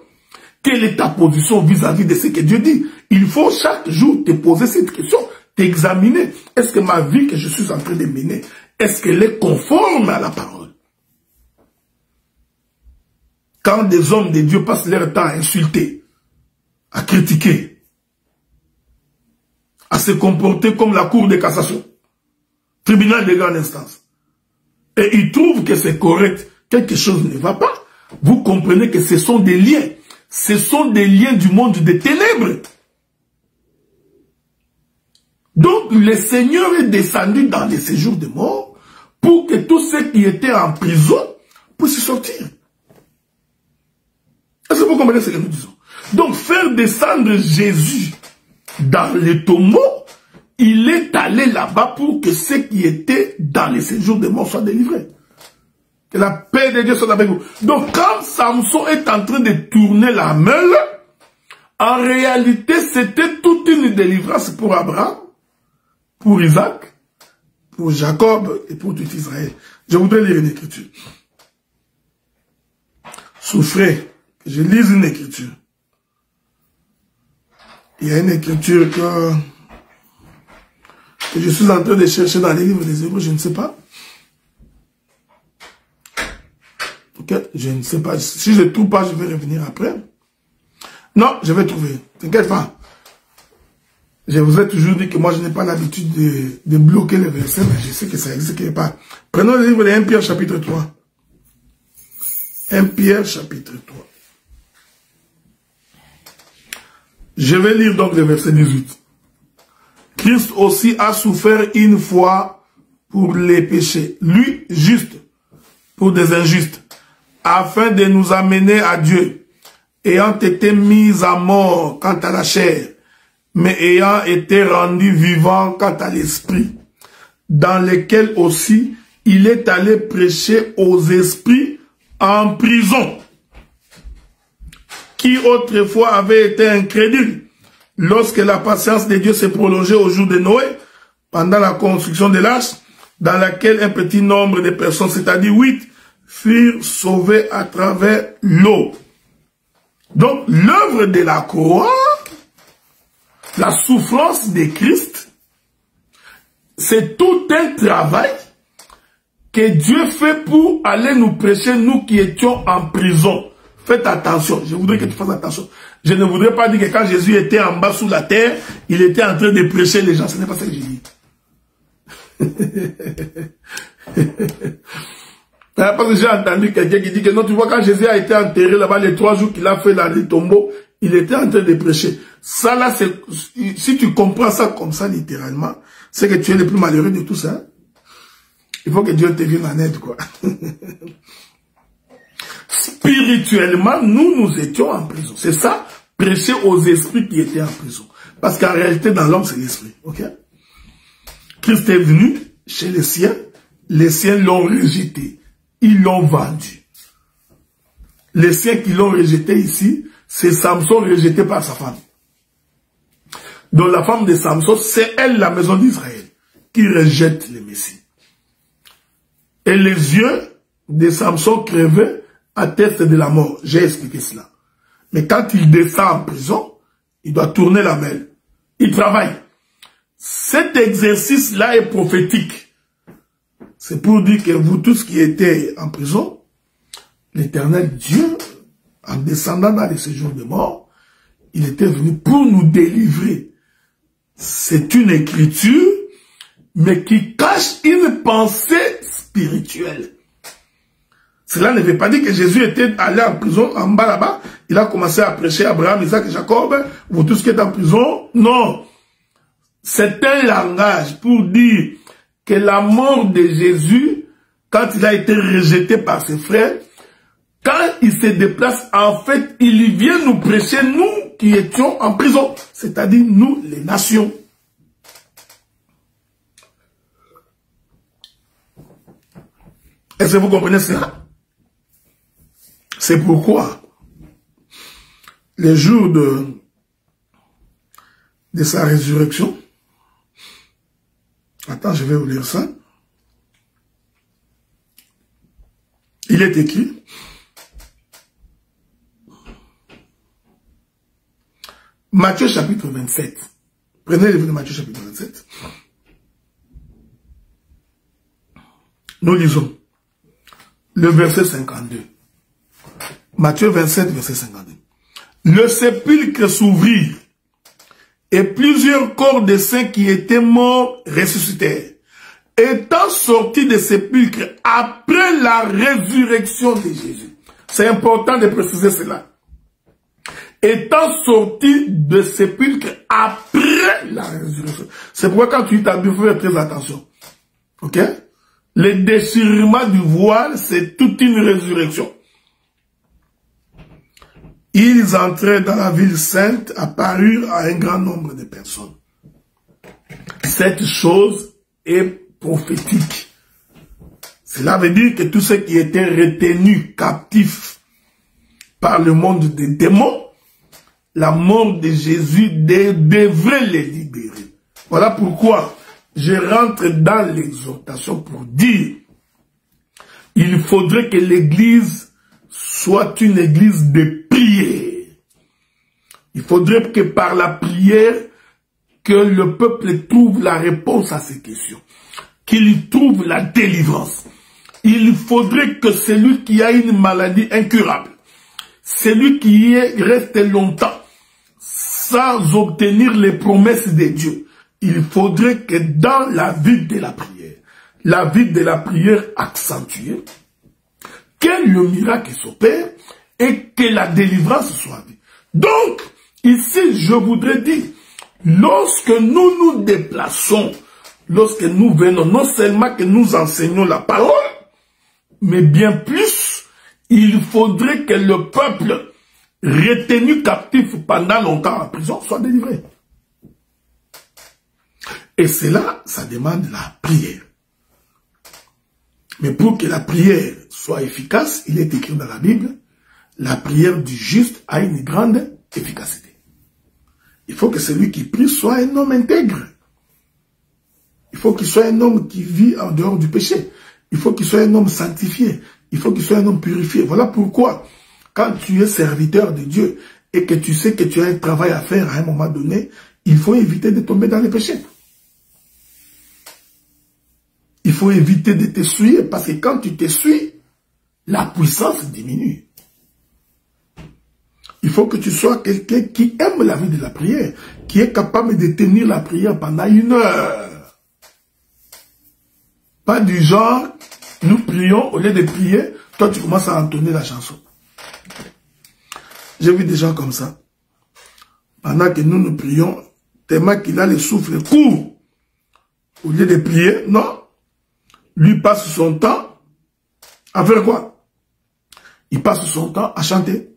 Quelle est ta position vis-à-vis de ce que Dieu dit? Il faut chaque jour te poser cette question, t'examiner. Est-ce que ma vie que je suis en train de mener, est-ce qu'elle est conforme à la parole? Quand des hommes de Dieu passent leur temps à insulter, à critiquer, à se comporter comme la cour de cassation, tribunal de grande instance, et ils trouvent que c'est correct, quelque chose ne va pas, vous comprenez que ce sont des liens. Ce sont des liens du monde des ténèbres. Donc, le Seigneur est descendu dans les séjours de mort pour que tous ceux qui étaient en prison puissent sortir. Est-ce que vous comprenez ce que nous disons? Donc, faire descendre Jésus dans les tombeaux, il est allé là-bas pour que ceux qui étaient dans les séjours de mort soient délivrés. Que la paix de Dieu soit avec vous. Donc, quand Samson est en train de tourner la meule, en réalité, c'était toute une délivrance pour Abraham, pour Isaac, pour Jacob et pour tout Israël. Je voudrais lire une écriture. Souffrez que je lise une écriture. Il y a une écriture que je suis en train de chercher dans les livres des Hébreux, je ne sais pas. Ok, je ne sais pas. Si je ne trouve pas, je vais revenir après. Non, je vais trouver. T'inquiète pas. Je vous ai toujours dit que moi, je n'ai pas l'habitude de bloquer les versets, mais je sais que ça existe quelque part. Prenons le livre de 1 Pierre chapitre 3. 1 Pierre chapitre 3. Je vais lire donc le verset 18. Christ aussi a souffert une fois pour les péchés. Lui, juste, pour des injustes, afin de nous amener à Dieu, ayant été mis à mort quant à la chair, mais ayant été rendu vivant quant à l'esprit, dans lesquels aussi il est allé prêcher aux esprits en prison, qui autrefois avaient été incrédules, lorsque la patience de Dieu s'est prolongée au jour de Noé, pendant la construction de l'arche, dans laquelle un petit nombre de personnes, c'est-à-dire 8, furent sauvées à travers l'eau. Donc, l'œuvre de la croix, la souffrance de Christ, c'est tout un travail que Dieu fait pour aller nous prêcher, nous qui étions en prison. Faites attention, je voudrais que tu fasses attention. Je ne voudrais pas dire que quand Jésus était en bas sous la terre, il était en train de prêcher les gens. Ce n'est pas ça que j'ai dit. Parce que j'ai entendu quelqu'un qui dit que non, tu vois, quand Jésus a été enterré là-bas, les 3 jours qu'il a fait dans les tombeaux, il était en train de prêcher. Ça là, c'est, si tu comprends ça comme ça littéralement, c'est que tu es le plus malheureux de tout ça. Il faut que Dieu te vienne en aide, quoi. Spirituellement, nous étions en prison. C'est ça, prêcher aux esprits qui étaient en prison. Parce qu'en réalité, dans l'homme, c'est l'esprit. Ok? Christ est venu chez les siens l'ont rejeté. Ils l'ont vendu. Les siens qui l'ont rejeté ici, c'est Samson rejeté par sa femme. Donc la femme de Samson, c'est elle la maison d'Israël qui rejette le Messie. Et les yeux de Samson crevés attestent de la mort. J'ai expliqué cela. Mais quand il descend en prison, il doit tourner la main. Il travaille. Cet exercice-là est prophétique. C'est pour dire que vous tous qui étiez en prison, l'Éternel Dieu, en descendant dans les séjours de mort, il était venu pour nous délivrer. C'est une écriture, mais qui cache une pensée spirituelle. Cela ne veut pas dire que Jésus était allé en prison, en bas là-bas, il a commencé à prêcher Abraham, Isaac et Jacob, vous tous qui êtes en prison. Non. C'est un langage pour dire que la mort de Jésus, quand il a été rejeté par ses frères, quand il se déplace, en fait, il vient nous prêcher, nous qui étions en prison, c'est-à-dire nous, les nations. Est-ce que vous comprenez cela? C'est pourquoi, le jour de sa résurrection, attends, je vais vous lire ça. Il est écrit, Matthieu chapitre 27. Prenez le livre de Matthieu chapitre 27. Nous lisons le verset 52. Matthieu 27, verset 52. Le sépulcre s'ouvrit et plusieurs corps de saints qui étaient morts ressuscitèrent. Étant sortis des sépulcres après la résurrection de Jésus. C'est important de préciser cela. Étant sortis des sépulcres après la résurrection. C'est pourquoi quand tu lis ta Bible, il faut faire très attention. Ok? Le déchirement du voile, c'est toute une résurrection. Ils entraient dans la ville sainte, apparurent à un grand nombre de personnes. Cette chose est prophétique. Cela veut dire que tous ceux qui étaient retenus captifs par le monde des démons, la mort de Jésus devrait les libérer. Voilà pourquoi je rentre dans l'exhortation pour dire il faudrait que l'Église soit une église de prière. Il faudrait que par la prière, que le peuple trouve la réponse à ces questions, qu'il trouve la délivrance. Il faudrait que celui qui a une maladie incurable, celui qui reste longtemps sans obtenir les promesses de Dieu, il faudrait que dans la vie de la prière accentuée, que le miracle s'opère et que la délivrance soit vue. Donc, ici, je voudrais dire, lorsque nous nous déplaçons, lorsque nous venons, non seulement que nous enseignons la parole, mais bien plus, il faudrait que le peuple retenu captif pendant longtemps en prison soit délivré. Et cela, ça demande la prière. Mais pour que la prière soit efficace, il est écrit dans la Bible, la prière du juste a une grande efficacité. Il faut que celui qui prie soit un homme intègre. Il faut qu'il soit un homme qui vit en dehors du péché. Il faut qu'il soit un homme sanctifié. Il faut qu'il soit un homme purifié. Voilà pourquoi, quand tu es serviteur de Dieu et que tu sais que tu as un travail à faire à un moment donné, il faut éviter de tomber dans les péchés. Il faut éviter de t'essuyer parce que quand tu t'essuies, la puissance diminue. Il faut que tu sois quelqu'un qui aime la vie de la prière, qui est capable de tenir la prière pendant 1 heure. Pas du genre, nous prions, au lieu de prier, toi tu commences à entonner la chanson. J'ai vu des gens comme ça. Pendant que nous prions, tellement qu'il a le souffle court. Au lieu de prier, non. Lui passe son temps à faire quoi? Il passe son temps à chanter.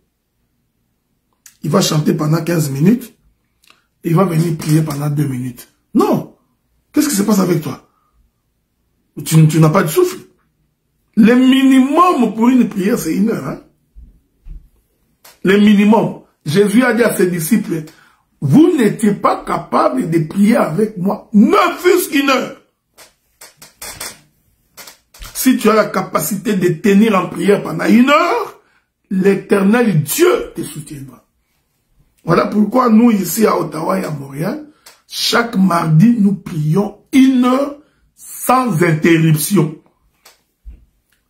Il va chanter pendant 15 minutes et il va venir prier pendant 2 minutes. Non. Qu'est-ce qui se passe avec toi? Tu n'as pas de souffle. Le minimum pour une prière, c'est 1 heure. Hein? Le minimum. Jésus a dit à ses disciples, vous n'étiez pas capable de prier avec moi, ne fût-ce qu'1 heure. Si tu as la capacité de tenir en prière pendant 1 heure, l'Éternel Dieu te soutiendra. Voilà pourquoi nous, ici à Ottawa et à Montréal, chaque mardi, nous prions 1 heure sans interruption.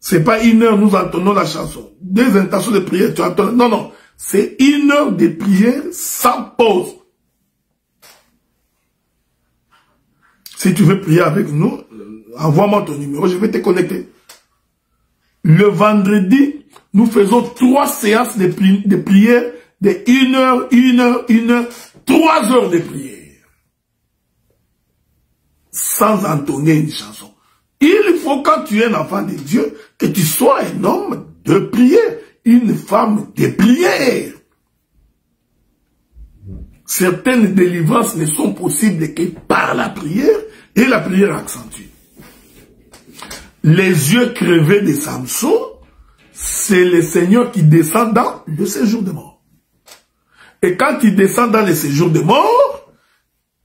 C'est pas 1 heure, nous entendons la chanson. 2 intentions de prière, tu entends. Non, non. C'est 1 heure de prière sans pause. Si tu veux prier avec nous, envoie-moi ton numéro, je vais te connecter. Le vendredi, nous faisons 3 séances de prière de 1 heure, 1 heure, 1 heure, 3 heures de prière. Sans entonner une chanson. Il faut, quand tu es un enfant de Dieu, que tu sois un homme de prière, une femme de prière. Certaines délivrances ne sont possibles que par la prière, et la prière accentue. Les yeux crevés de Samson, c'est le Seigneur qui descend dans le séjour de mort. Et quand il descend dans le séjour de mort,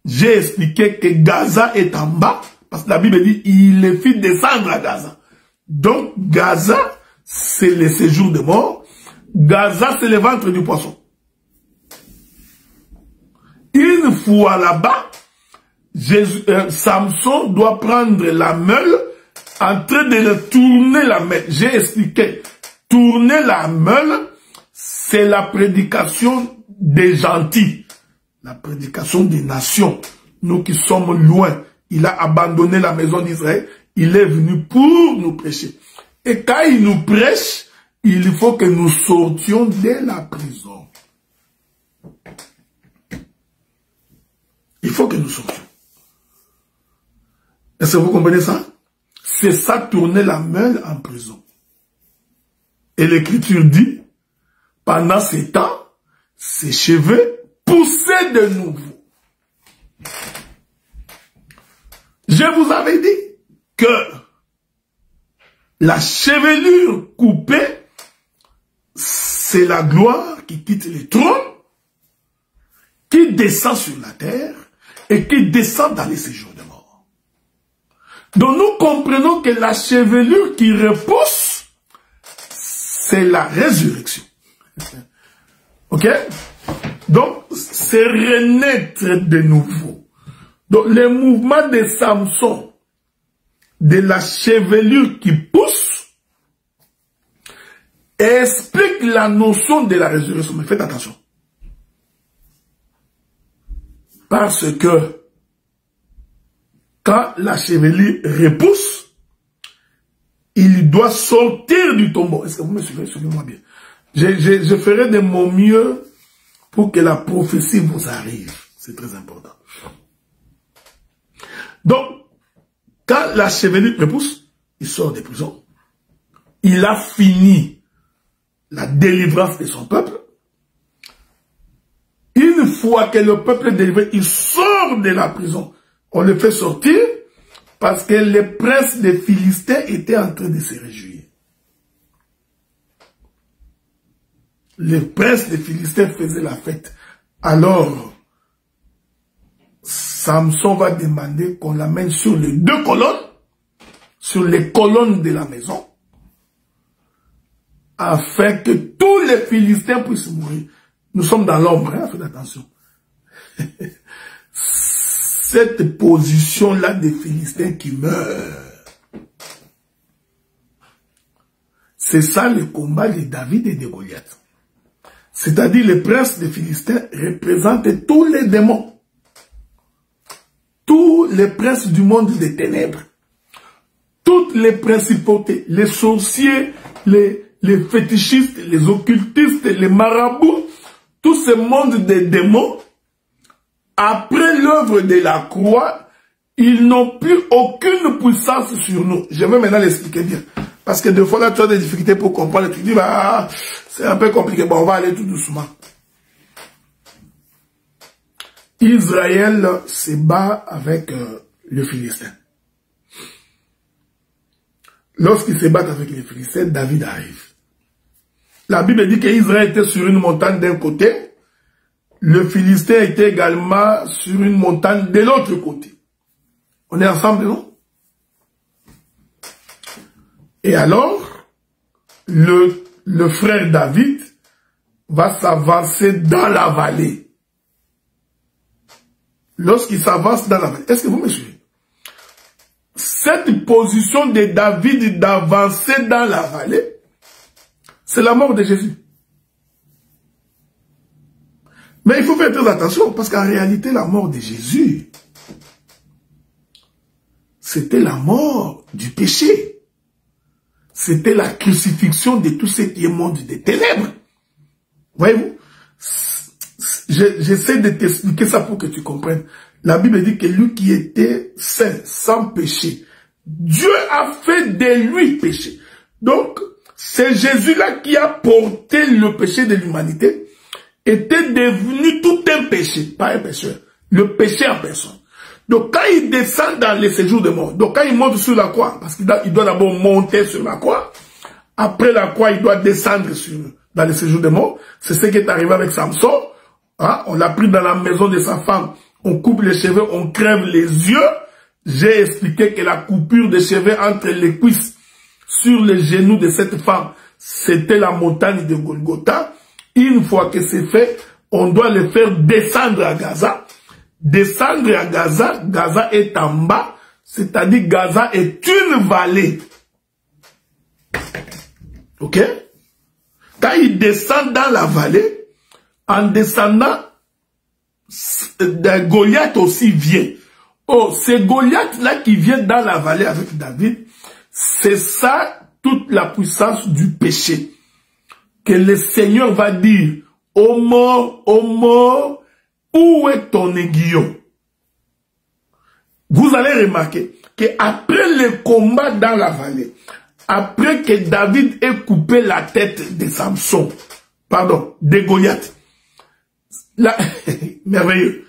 j'ai expliqué que Gaza est en bas, parce que la Bible dit, il les fit descendre à Gaza. Donc, Gaza, c'est le séjour de mort. Gaza, c'est le ventre du poisson. Une fois là-bas, Samson doit prendre la meule, en train de le tourner la meule. J'ai expliqué, tourner la meule, c'est la prédication des gentils, la prédication des nations. Nous qui sommes loin, il a abandonné la maison d'Israël, il est venu pour nous prêcher. Et quand il nous prêche, il faut que nous sortions de la prison. Il faut que nous sortions. Est-ce que vous comprenez ça? C'est ça, tourner la meule en prison. Et l'Écriture dit, pendant ces temps, ses cheveux poussaient de nouveau. Je vous avais dit que la chevelure coupée, c'est la gloire qui quitte le trône, qui descend sur la terre et qui descend dans les séjours de mort. Donc nous comprenons que la chevelure qui repousse, c'est la résurrection. Ok? Donc, c'est renaître de nouveau. Donc, le mouvement de Samson, de la chevelure qui pousse, explique la notion de la résurrection. Mais faites attention. Parce que, quand la chevelure repousse, il doit sortir du tombeau. Est-ce que vous me suivez? Suivez-moi bien. Je ferai de mon mieux pour que la prophétie vous arrive. C'est très important. Donc, quand la chevelure repousse, il sort de prison. Il a fini la délivrance de son peuple. une fois que le peuple est délivré, il sort de la prison. On le fait sortir parce que les princes des Philistins étaient en train de se réjouir. Les princes des Philistins faisaient la fête. Alors, Samson va demander qu'on l'amène sur les 2 colonnes, sur les colonnes de la maison, afin que tous les Philistins puissent mourir. Nous sommes dans l'ombre, hein, faites attention. Cette position-là des Philistins qui meurent, c'est ça le combat de David et de Goliath. C'est-à-dire les princes des Philistins représentent tous les démons, tous les princes du monde des ténèbres, toutes les principautés, les sorciers, les fétichistes, les occultistes, les marabouts, tout ce monde des démons, après l'œuvre de la croix, ils n'ont plus aucune puissance sur nous. Je vais maintenant l'expliquer bien. Parce que des fois, là, tu as des difficultés pour comprendre. Tu dis, bah, c'est un peu compliqué. Bon, on va aller tout doucement. Israël se bat avec le Philistin. Lorsqu'ils se battent avec les Philistins, David arrive. La Bible dit qu'Israël était sur une montagne d'un côté. Le Philistin était également sur une montagne de l'autre côté. On est ensemble, non? Et alors, le frère David va s'avancer dans la vallée. Lorsqu'il s'avance dans la vallée, est-ce que vous me suivez? Cette position de David d'avancer dans la vallée, c'est la mort de Jésus. Mais il faut faire très attention, parce qu'en réalité, la mort de Jésus, c'était la mort du péché. C'était la crucifixion de tout ce qui est monde des ténèbres. Voyez-vous? J'essaie de t'expliquer ça pour que tu comprennes. La Bible dit que lui qui était saint, sans péché, Dieu a fait de lui péché. Donc, c'est Jésus-là qui a porté le péché de l'humanité, était devenu tout un péché, pas un pécheur, le péché en personne. Donc quand il descend dans les séjours de mort, donc quand il monte sur la croix, parce qu'il doit d'abord monter sur la croix, après la croix il doit descendre dans les séjours de mort, c'est ce qui est arrivé avec Samson, hein? On l'a pris dans la maison de sa femme, on coupe les cheveux, on crève les yeux, j'ai expliqué que la coupure des cheveux entre les cuisses sur les genoux de cette femme, c'était la montagne de Golgotha. Une fois que c'est fait, on doit le faire descendre à Gaza. Descendre à Gaza, Gaza est en bas, c'est-à-dire Gaza est une vallée. Ok? Quand il descend dans la vallée, en descendant, Goliath aussi vient. Oh, c'est Goliath-là qui vient dans la vallée avec David. C'est ça, toute la puissance du péché. Que le Seigneur va dire, ô mort, où est ton aiguillon? Vous allez remarquer qu'après le combat dans la vallée, après que David ait coupé la tête de Samson, pardon, de Goliath, là, merveilleux.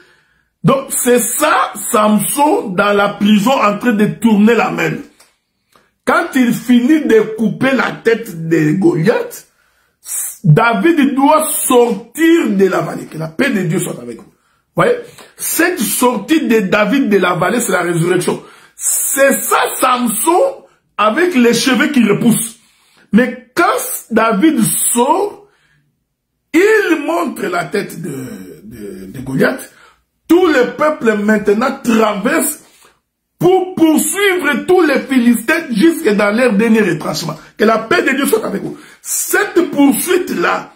Donc c'est ça, Samson dans la prison en train de tourner la main. Quand il finit de couper la tête de Goliath, David doit sortir de la vallée. Que la paix de Dieu soit avec vous. Vous voyez? Cette sortie de David de la vallée, c'est la résurrection. C'est ça, Samson, avec les cheveux qui repoussent. Mais quand David sort, il montre la tête de Goliath. Tout le peuple maintenant traverse pour poursuivre tous les Philistins jusque dans leur dernier retranchement. Que la paix de Dieu soit avec vous. Cette poursuite-là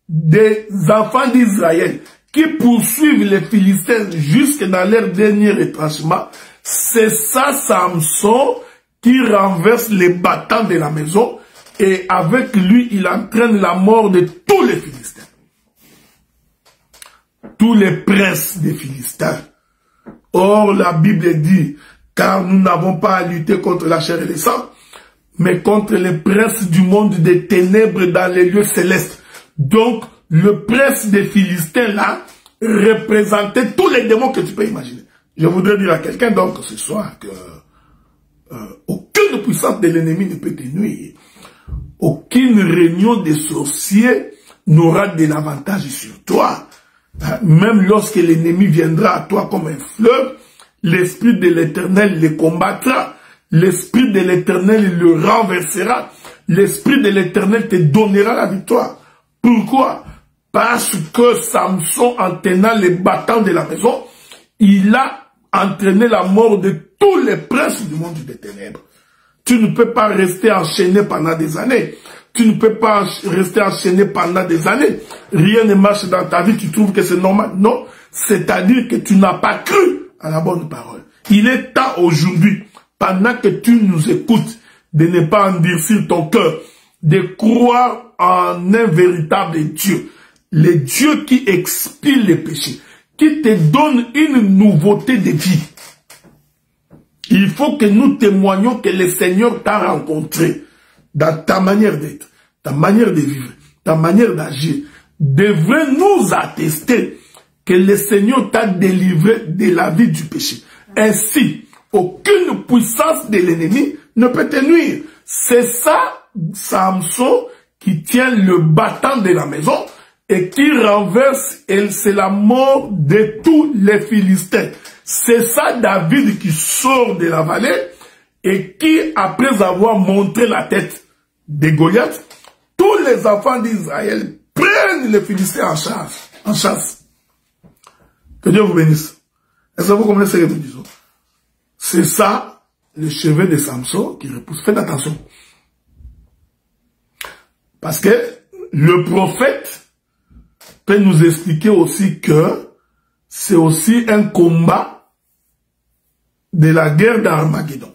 des enfants d'Israël qui poursuivent les Philistins jusque dans leur dernier retranchement, c'est ça Samson qui renverse les battants de la maison et avec lui il entraîne la mort de tous les Philistins. Tous les princes des Philistins. Or la Bible dit, car nous n'avons pas à lutter contre la chair et le sang, mais contre les princes du monde des ténèbres dans les lieux célestes. Donc, le prince des Philistins là, représenter tous les démons que tu peux imaginer. Je voudrais dire à quelqu'un donc ce soir que aucune puissance de l'ennemi ne peut te nuire. Aucune réunion des sorciers n'aura de l'avantage sur toi. Même lorsque l'ennemi viendra à toi comme un fleuve, l'Esprit de l'Éternel le combattra. L'Esprit de l'Éternel le renversera. L'Esprit de l'Éternel te donnera la victoire. Pourquoi? Parce que Samson, en tenant les battants de la maison, il a entraîné la mort de tous les princes du monde des ténèbres. Tu ne peux pas rester enchaîné pendant des années. Tu ne peux pas rester enchaîné pendant des années. Rien ne marche dans ta vie, tu trouves que c'est normal. Non, c'est-à-dire que tu n'as pas cru à la bonne parole. Il est temps aujourd'hui, pendant que tu nous écoutes, de ne pas endurcir ton cœur, de croire en un véritable Dieu. Le Dieu qui expie les péchés, qui te donne une nouveauté de vie. Il faut que nous témoignions que le Seigneur t'a rencontré dans ta manière d'être, ta manière de vivre, ta manière d'agir. Devrait nous attester que le Seigneur t'a délivré de la vie du péché. Ainsi, aucune puissance de l'ennemi ne peut te nuire. C'est ça, Samson, qui tient le battant de la maison et qui renverse, et c'est la mort de tous les Philistins. C'est ça David qui sort de la vallée et qui, après avoir montré la tête de Goliath, tous les enfants d'Israël prennent les Philistins en chasse. Que Dieu vous bénisse. Est-ce que vous comprenez ce que nous disons? C'est ça, le chevet de Samson qui repousse. Faites attention. Parce que le prophète peut nous expliquer aussi que c'est aussi un combat de la guerre d'Armageddon.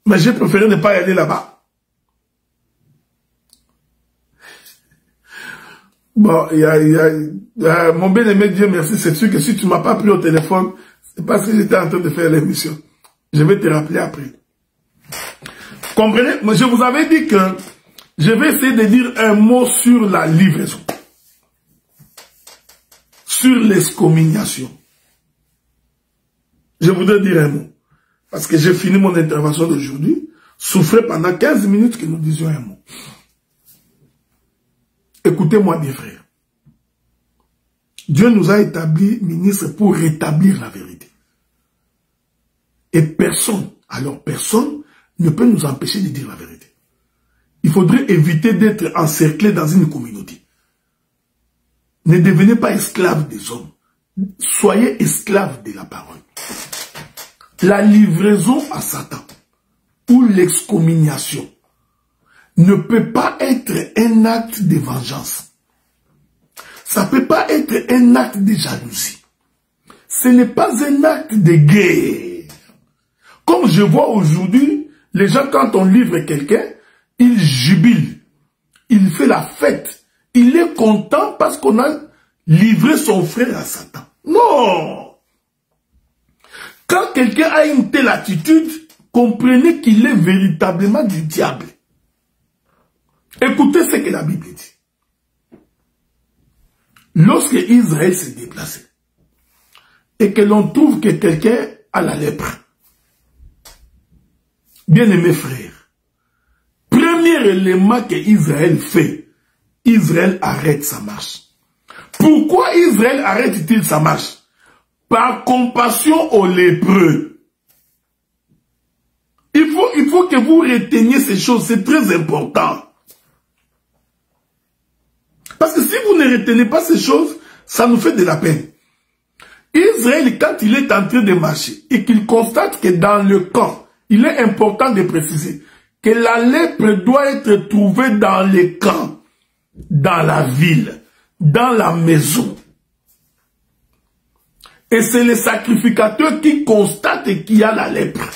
Mais j'ai préféré ne pas y aller là-bas. Bon, mon bien-aimé Dieu merci, c'est sûr que si tu ne m'as pas pris au téléphone, c'est parce que j'étais en train de faire l'émission. Je vais te rappeler après. Comprenez? Mais je vous avais dit que je vais essayer de dire un mot sur la livraison. Sur l'excommunication. Je voudrais dire un mot. Parce que j'ai fini mon intervention d'aujourd'hui. Souffrez pendant 15 minutes que nous disions un mot. Écoutez-moi bien, frères. Dieu nous a établis ministres pour rétablir la vérité. Et personne, alors personne, ne peut nous empêcher de dire la vérité. Il faudrait éviter d'être encerclé dans une communauté. Ne devenez pas esclaves des hommes. Soyez esclaves de la parole. La livraison à Satan ou l'excommunication ne peut pas être un acte de vengeance. Ça ne peut pas être un acte de jalousie. Ce n'est pas un acte de guerre. Comme je vois aujourd'hui, les gens, quand on livre quelqu'un, ils jubilent. Il fait la fête. Il est content parce qu'on a livré son frère à Satan. Non! Quand quelqu'un a une telle attitude, comprenez qu'il est véritablement du diable. Écoutez ce que la Bible dit. Lorsque Israël s'est déplacé et que l'on trouve que quelqu'un a la lèpre, bien-aimés frères, premier élément que Israël fait, Israël arrête sa marche. Pourquoi Israël arrête-t-il sa marche? Par compassion aux lépreux. Il faut que vous reteniez ces choses, c'est très important. Parce que si vous ne retenez pas ces choses, ça nous fait de la peine. Israël, quand il est en train de marcher et qu'il constate que dans le camp, il est important de préciser que la lèpre doit être trouvée dans les camps, dans la ville, dans la maison. Et c'est le sacrificateur qui constate qu'il y a la lèpre.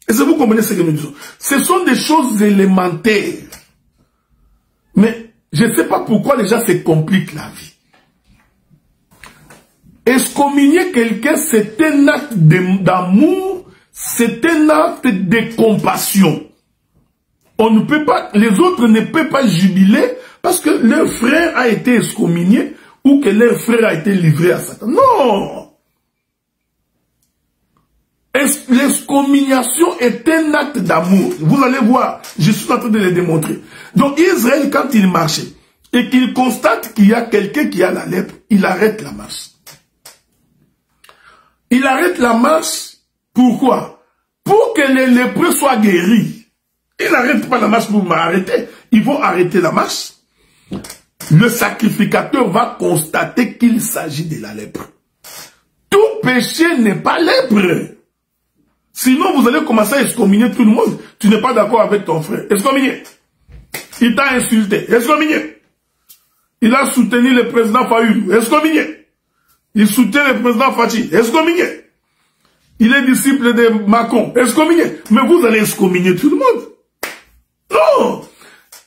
Est-ce que vous comprenez ce que nous disons? Ce sont des choses élémentaires. Mais je ne sais pas pourquoi les gens se compliquent la vie. Excommunier quelqu'un, c'est un acte d'amour, c'est un acte de compassion. On ne peut pas, les autres ne peuvent pas jubiler parce que leur frère a été excommunié ou que leur frère a été livré à Satan. Non! L'excommunication est un acte d'amour. Vous allez voir, je suis en train de le démontrer. Donc Israël, quand il marchait, et qu'il constate qu'il y a quelqu'un qui a la lèpre, il arrête la marche. Il arrête la marche, pourquoi? Pour que les lépreux soient guéris. Il n'arrête pas la marche pour m'arrêter. Ils vont arrêter la marche. Le sacrificateur va constater qu'il s'agit de la lèpre. Tout péché n'est pas lèpre. Sinon, vous allez commencer à excommunier tout le monde. Tu n'es pas d'accord avec ton frère. Excommunié. Il t'a insulté. Excommunié. Il a soutenu le président Fayoulou. Excommunié. Il soutient le président Fachi. Excommunié. Il est disciple de Macron. Excommunié. Mais vous allez excommunier tout le monde. Non.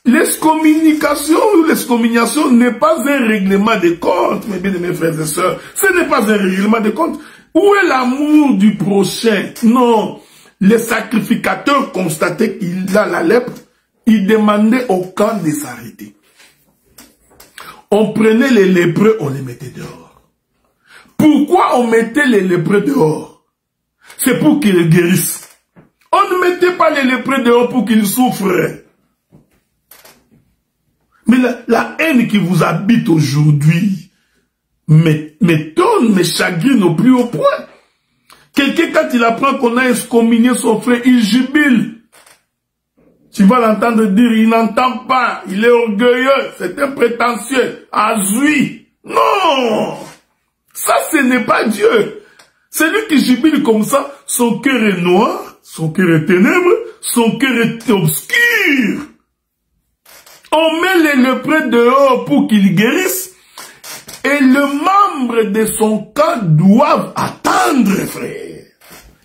L'excommunication ou l'excommuniation n'est pas un règlement de compte, mes bien-aimés frères et sœurs. Ce n'est pas un règlement de compte. Où est l'amour du prochain? Non. Les sacrificateurs constataient qu'il a la lèpre. Ils demandaient au camp de s'arrêter. On prenait les lépreux, on les mettait dehors. Pourquoi on mettait les lépreux dehors? C'est pour qu'ils guérissent. On ne mettait pas les lépreux dehors pour qu'ils souffrent. Mais la haine qui vous habite aujourd'hui m'étonne, me chagrine au plus haut point. Quelqu'un, quand il apprend qu'on a excommunié son frère, il jubile. Tu vas l'entendre dire, il n'entend pas, il est orgueilleux, c'est un prétentieux, azui. Non! Ça, ce n'est pas Dieu. Celui qui jubile comme ça, son cœur est noir, son cœur est ténèbre, son cœur est obscur. On met les lépreux dehors pour qu'ils guérissent. Et le membre de son camp doivent attendre, frère.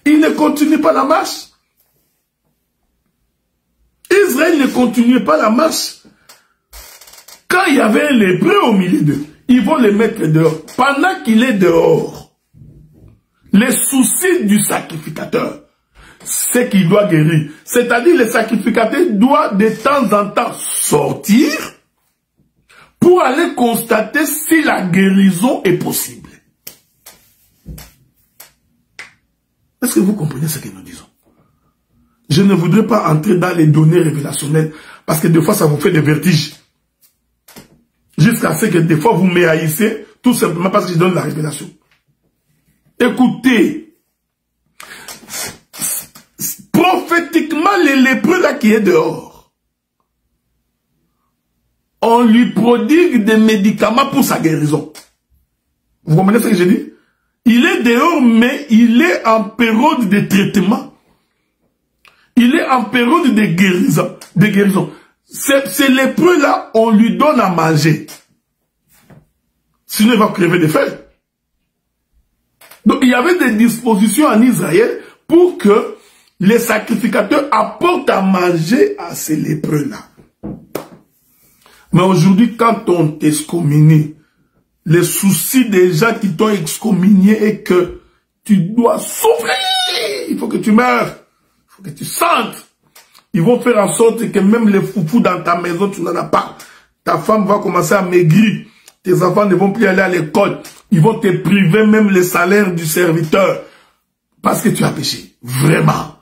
Il ne continue pas la marche. Israël ne continuait pas la marche. Quand il y avait un lépreux au milieu d'eux, ils vont le mettre dehors. Pendant qu'il est dehors, les soucis du sacrificateur, c'est qu'il doit guérir. C'est-à-dire le sacrificateur doit de temps en temps sortir pour aller constater si la guérison est possible. Est-ce que vous comprenez ce que nous disons? Je ne voudrais pas entrer dans les données révélationnelles parce que des fois ça vous fait des vertiges. Jusqu'à ce que des fois vous m'haïssez tout simplement parce que je donne la révélation. Écoutez, prophétiquement les lépreux là qui est dehors, on lui prodigue des médicaments pour sa guérison. Vous comprenez ce que je dis? Il est dehors, mais il est en période de traitement. Il est en période de guérison. Ces lépreux-là, on lui donne à manger. Sinon, il va crever de faim. Donc, il y avait des dispositions en Israël pour que les sacrificateurs apportent à manger à ces lépreux-là. Mais aujourd'hui, quand on t'excommunie, les soucis des gens qui t'ont excommunié est que tu dois souffrir. Il faut que tu meurs. Il faut que tu sentes. Ils vont faire en sorte que même les foufous dans ta maison, tu n'en as pas. Ta femme va commencer à maigrir. Tes enfants ne vont plus aller à l'école. Ils vont te priver même le salaire du serviteur. Parce que tu as péché. Vraiment.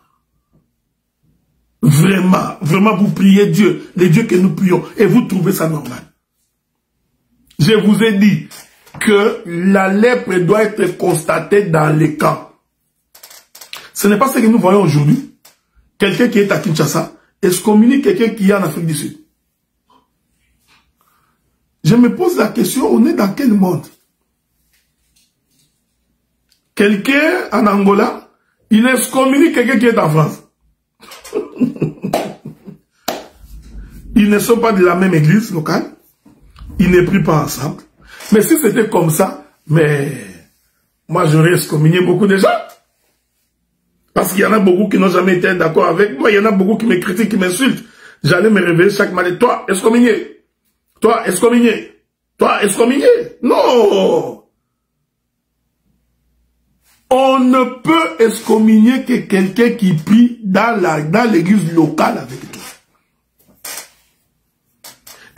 Vraiment. Vraiment, vous priez Dieu. Les dieux que nous prions. Et vous trouvez ça normal. Je vous ai dit que la lèpre doit être constatée dans les camps. Ce n'est pas ce que nous voyons aujourd'hui. Quelqu'un qui est à Kinshasa excommunie quelqu'un qui est en Afrique du Sud. Je me pose la question, on est dans quel monde? Quelqu'un en Angola, il excommunie quelqu'un qui est en France. Ils ne sont pas de la même église locale. Ils ne prient pas ensemble. Mais si c'était comme ça, mais moi j'aurais excommunié beaucoup de gens. Parce qu'il y en a beaucoup qui n'ont jamais été d'accord avec moi. Il y en a beaucoup qui me critiquent, qui m'insultent. J'allais me réveiller chaque matin. Toi, excommunié. Toi, excommunié. Toi, excommunié. Non. On ne peut excommunier que quelqu'un qui prie dans l'église locale avec toi.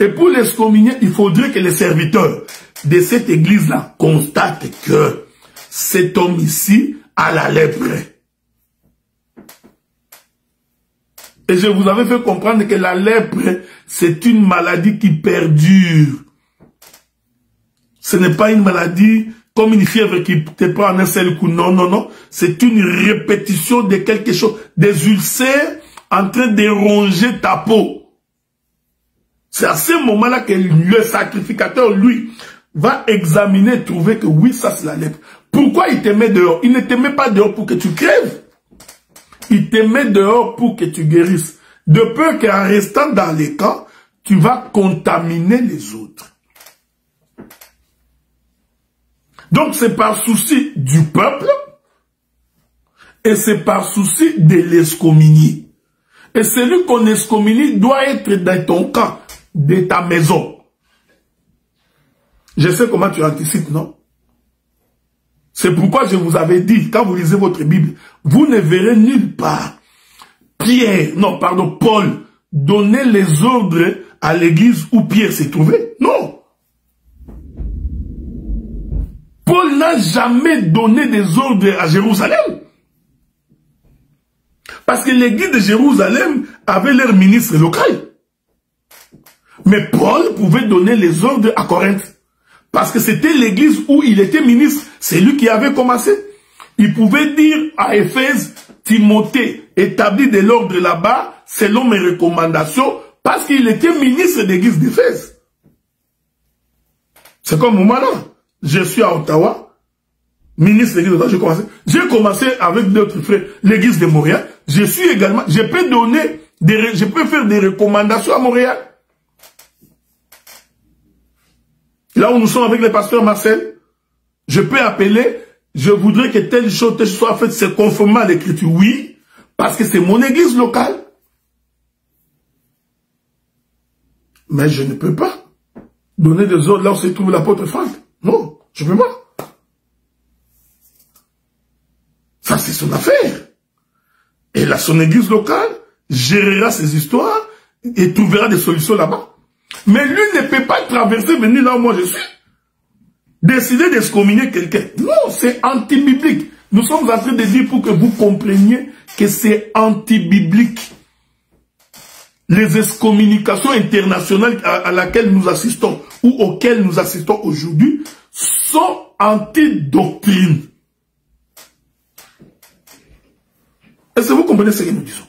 Et pour l'excommunier, il faudrait que les serviteurs de cette église-là constatent que cet homme ici a la lèpre. Et je vous avais fait comprendre que la lèpre, c'est une maladie qui perdure. Ce n'est pas une maladie comme une fièvre qui te prend en un seul coup. Non, non, non. C'est une répétition de quelque chose. Des ulcères en train de ronger ta peau. C'est à ce moment-là que le sacrificateur, lui, va examiner, trouver que oui, ça c'est la lèpre. Pourquoi il te met dehors? Il ne te met pas dehors pour que tu crèves. Il te met dehors pour que tu guérisses. De peur qu'en restant dans les camps, tu vas contaminer les autres. Donc c'est par souci du peuple et c'est par souci de l'excommunier. Et celui qu'on excommunie doit être dans ton camp, de ta maison. Je sais comment tu anticipes, non? C'est pourquoi je vous avais dit, quand vous lisez votre Bible, vous ne verrez nulle part Paul donner les ordres à l'église où Pierre s'est trouvé. Non. Paul n'a jamais donné des ordres à Jérusalem. Parce que l'église de Jérusalem avait leur ministre local. Mais Paul pouvait donner les ordres à Corinthe. Parce que c'était l'église où il était ministre. C'est lui qui avait commencé. Il pouvait dire à Éphèse, Timothée, établit de l'ordre là-bas, selon mes recommandations, parce qu'il était ministre de l'église d'Éphèse. C'est comme moi là. Je suis à Ottawa, ministre de l'église d'Ottawa, j'ai commencé avec d'autres frères, l'église de Montréal. Je suis également, je peux faire des recommandations à Montréal. Là où nous sommes avec le pasteur Marcel, je peux appeler, je voudrais que telle chose soit faite, c'est conformément à l'écriture. Oui, parce que c'est mon église locale. Mais je ne peux pas donner des ordres là où se trouve l'apôtre Franck. Non, je ne peux pas. Ça, c'est son affaire. Et là, son église locale gérera ses histoires et trouvera des solutions là-bas. Mais lui ne peut pas traverser, venir là où moi je suis. Décider d'excommunier quelqu'un. Non, c'est anti-biblique. Nous sommes en train de dire pour que vous compreniez que c'est anti-biblique. Les excommunications internationales à laquelle nous assistons ou auxquelles nous assistons aujourd'hui sont anti-doctrine. Est-ce que vous comprenez ce que nous disons?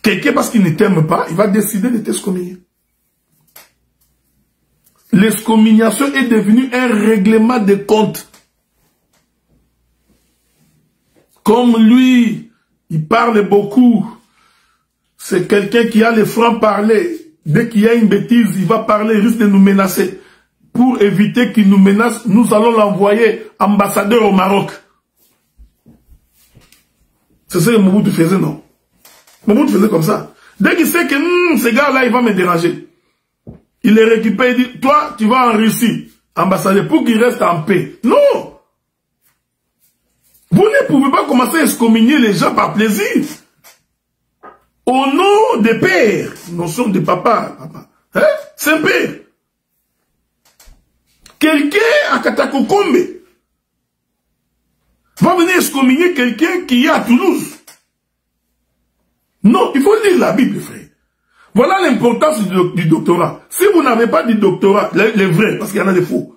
Quelqu'un, parce qu'il ne t'aime pas, il va décider de t'excommunier. L'excommuniation est devenue un règlement de compte. Comme lui, il parle beaucoup. C'est quelqu'un qui a les francs-parler. Dès qu'il y a une bêtise, il va parler, il risque de nous menacer. Pour éviter qu'il nous menace, nous allons l'envoyer ambassadeur au Maroc. C'est ce que Mobutu faisait, non? Mobutu faisait comme ça. Dès qu'il sait que ce gars-là, il va me déranger, il les récupère et dit, toi, tu vas en Russie, ambassadeur, pour qu'il reste en paix. Non! Vous ne pouvez pas commencer à excommunier les gens par plaisir. Au nom des pères, notion de papa, hein? C'est un père. Quelqu'un à Katakokombe va venir excommunier quelqu'un qui est à Toulouse. Non, il faut lire la Bible, frère. Voilà l'importance du doctorat. Si vous n'avez pas du doctorat, les vrais, parce qu'il y en a des faux,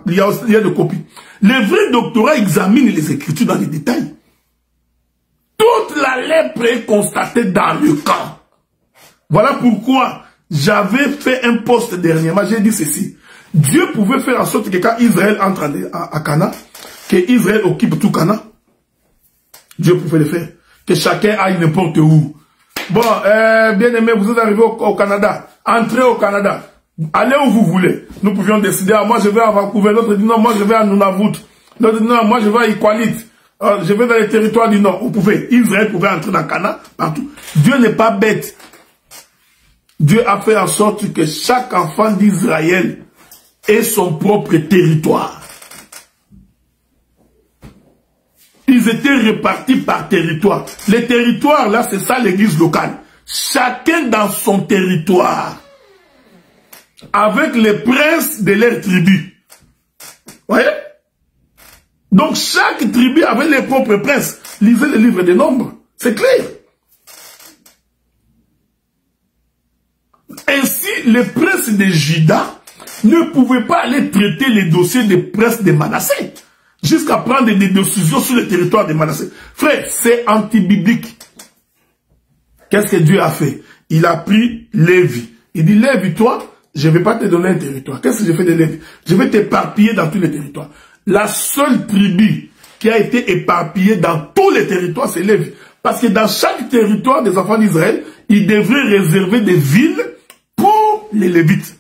il y a des copies. Les vrais doctorats examinent les Écritures dans les détails. Toute la lèpre est constatée dans le camp. Voilà pourquoi j'avais fait un post dernièrement, j'ai dit ceci. Dieu pouvait faire en sorte que quand Israël entre à Cana, que Israël occupe tout Cana. Dieu pouvait le faire. Que chacun aille n'importe où. Bon, bien aimé, vous êtes arrivé au Canada. Entrez au Canada. Allez où vous voulez. Nous pouvions décider, ah, moi je vais à Vancouver, l'autre dit non, moi je vais à Nunavut. L'autre dit non, moi je vais à Iqaluit. Je vais dans les territoires du Nord. Vous pouvez. Israël pouvait entrer dans Cana, partout. Dieu n'est pas bête. Dieu a fait en sorte que chaque enfant d'Israël ait son propre territoire. Ils étaient répartis par territoire. Les territoires, là, c'est ça l'église locale. chacun dans son territoire, avec les princes de leur tribu. Voyez? Donc chaque tribu avait les propres princes. Lisez le livre des Nombres, c'est clair. Ainsi, les princes de Juda ne pouvaient pas aller traiter les dossiers des princes de Manassé, jusqu'à prendre des décisions sur le territoire de Manassé. Frère, c'est anti-biblique. Qu'est-ce que Dieu a fait? Il a pris Lévi. Il dit, Lévi, toi, je ne vais pas te donner un territoire. Qu'est-ce que je fais de Lévi? Je vais t'éparpiller dans tous les territoires. La seule tribu qui a été éparpillée dans tous les territoires, c'est Lévi. Parce que dans chaque territoire des enfants d'Israël, il devrait réserver des villes pour les Lévites.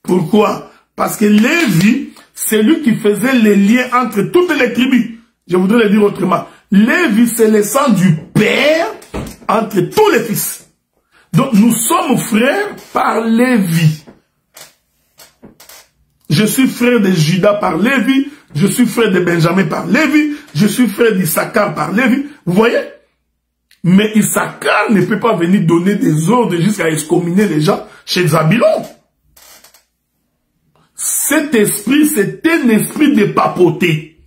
Pourquoi? Parce que Lévi, c'est lui qui faisait les liens entre toutes les tribus. Je voudrais le dire autrement. Lévi, c'est le sang du Père entre tous les fils. Donc nous sommes frères par Lévi. Je suis frère de Judas par Lévi, je suis frère de Benjamin par Lévi, je suis frère d'Issachar par Lévi. Vous voyez? Mais Issachar ne peut pas venir donner des ordres jusqu'à excommunier les gens chez Zabulon. Cet esprit, c'est un esprit de papoter.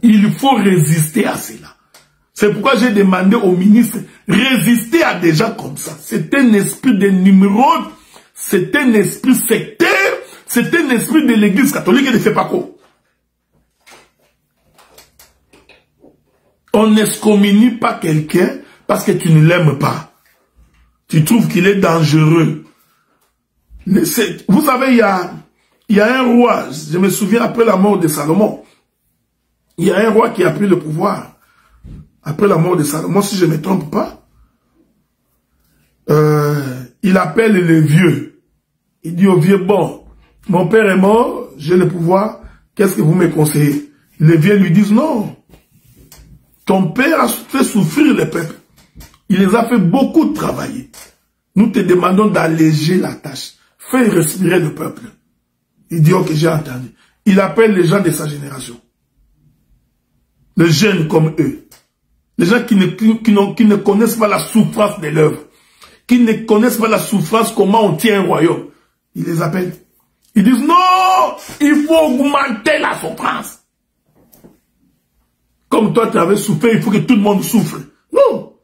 Il faut résister à cela. C'est pourquoi j'ai demandé au ministre, résister à des gens comme ça. C'est un esprit de Nimrod, c'est un esprit sectaire, c'est un esprit de l'église catholique et de Fepako. On n'excommunie pas quelqu'un parce que tu ne l'aimes pas. Tu trouves qu'il est dangereux. Vous savez, il y a un roi, je me souviens après la mort de Salomon, il y a un roi qui a pris le pouvoir. Après la mort de Salomon, si je ne me trompe pas, il appelle les vieux. Il dit aux vieux, bon, mon père est mort, j'ai le pouvoir, qu'est-ce que vous me conseillez? Les vieux lui disent, non, ton père a fait souffrir le peuple. Il les a fait beaucoup travailler. Nous te demandons d'alléger la tâche. Fais respirer le peuple. Il dit, ok, j'ai entendu. Il appelle les gens de sa génération. Les jeunes comme eux. Les gens qui ne connaissent pas la souffrance de l'œuvre. Qui ne connaissent pas la souffrance, comment on tient un royaume. Il les appelle. Ils disent, non, il faut augmenter la souffrance. Comme toi, tu avais souffert, il faut que tout le monde souffre. Non.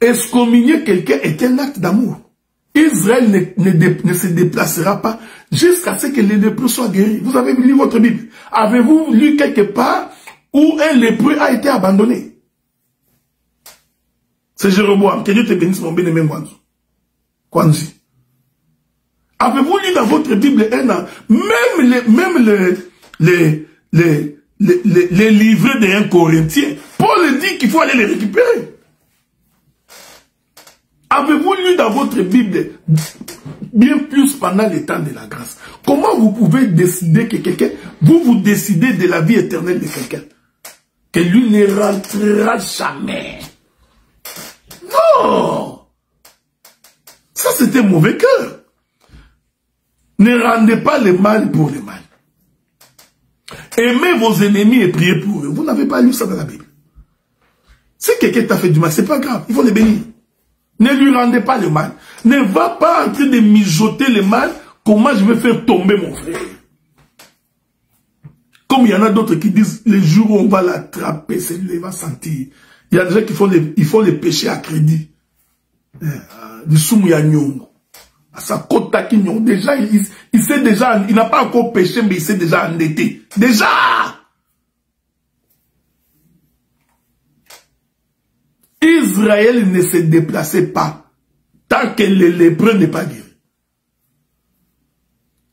Excommunier quelqu'un est un acte d'amour. Israël ne se déplacera pas jusqu'à ce que les lépreux soient guéris. Vous avez lu votre Bible. Avez-vous lu quelque part où un lépreux a été abandonné? C'est Jéroboam. Que Dieu te bénisse, mon bien-aimé Kwanzi. Avez-vous lu dans votre Bible un an, même les livrets des 1 Corinthiens, Paul dit qu'il faut aller les récupérer. Avez-vous lu dans votre Bible, bien plus pendant les temps de la grâce, comment vous pouvez décider que quelqu'un, vous décidez de la vie éternelle de quelqu'un, que lui ne rentrera jamais? Non! Ça c'est un mauvais cœur. Ne rendez pas le mal pour le mal. Aimez vos ennemis et priez pour eux. Vous n'avez pas lu ça dans la Bible. Si quelqu'un t'a fait du mal, c'est pas grave, il faut le bénir. Ne lui rendez pas le mal. Ne va pas en train de mijoter le mal. Comment je vais faire tomber mon frère? Comme il y en a d'autres qui disent, les jours où on va l'attraper, il va sentir. Il y a des gens qui font les péchés à crédit. Du soumouyagnong. À sa côte taquignon. Déjà, il sait déjà, il n'a pas encore péché, mais il s'est déjà endetté. Déjà! Israël ne se déplaçait pas tant que le lépreux n'est pas guéri.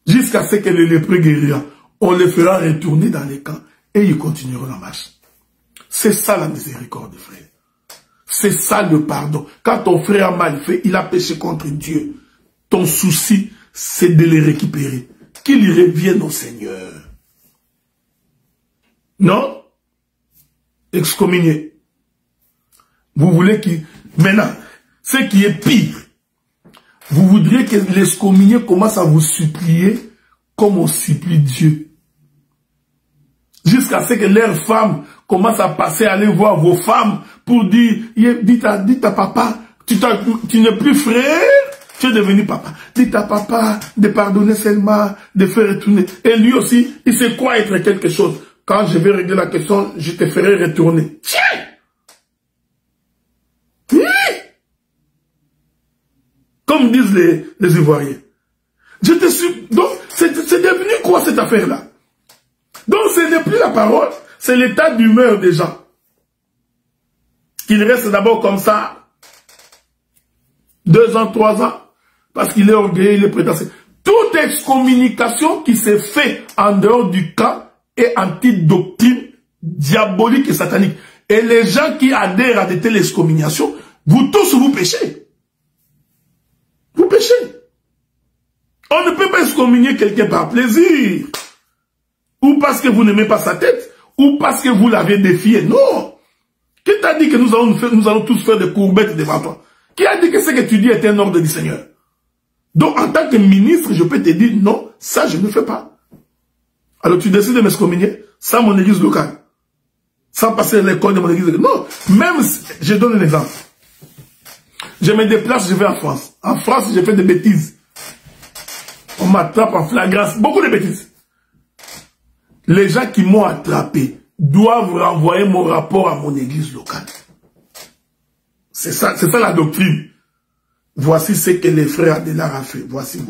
Jusqu'à ce que le lépreux guérira, on le fera retourner dans les camps et ils continueront la marche. C'est ça la miséricorde, frère. C'est ça le pardon. Quand ton frère a mal fait, il a péché contre Dieu. Ton souci, c'est de les récupérer. Qu'il revienne au Seigneur. Non? Excommunier. Vous voulez qu'il... Maintenant, ce qui est pire, vous voudriez que l'excommunié commence à vous supplier comme on supplie Dieu. Jusqu'à ce que leurs femmes commence à passer, aller voir vos femmes pour dire, dites à papa, tu n'es plus frère, tu es devenu papa. Dites à papa de pardonner seulement, de faire retourner. Et lui aussi, il sait quoi être quelque chose. Quand je vais régler la question, je te ferai retourner. Tiens! Oui! Comme disent les Ivoiriens. Je te suis. Donc, c'est devenu quoi cette affaire-là? Donc, ce n'est plus la parole, c'est l'état d'humeur des gens. Qu'il reste d'abord comme ça, 2 ans, 3 ans, parce qu'il est orgueilleux, il est prétentieux. Toute excommunication qui s'est faite en dehors du camp est anti-doctrine diabolique et satanique. Et les gens qui adhèrent à de telles excommunications, vous tous, vous péchez. Vous péchez. On ne peut pas excommunier quelqu'un par plaisir. Ou parce que vous n'aimez pas sa tête. Ou parce que vous l'avez défié. Non. Qui t'a dit que nous allons tous faire des courbettes devant toi? Qui a dit que ce que tu dis est un ordre du Seigneur? Donc, en tant que ministre, je peux te dire, non, ça, je ne fais pas. Alors, tu décides de m'excommunier sans mon église locale. Sans passer l'école de mon église locale. Non. Même, je donne un exemple. Je me déplace, je vais en France. En France, j'ai fait des bêtises. On m'attrape en flagrance. Beaucoup de bêtises. Les gens qui m'ont attrapé doivent renvoyer mon rapport à mon église locale. C'est ça la doctrine. Voici ce que les frères Adélard a fait. Voici.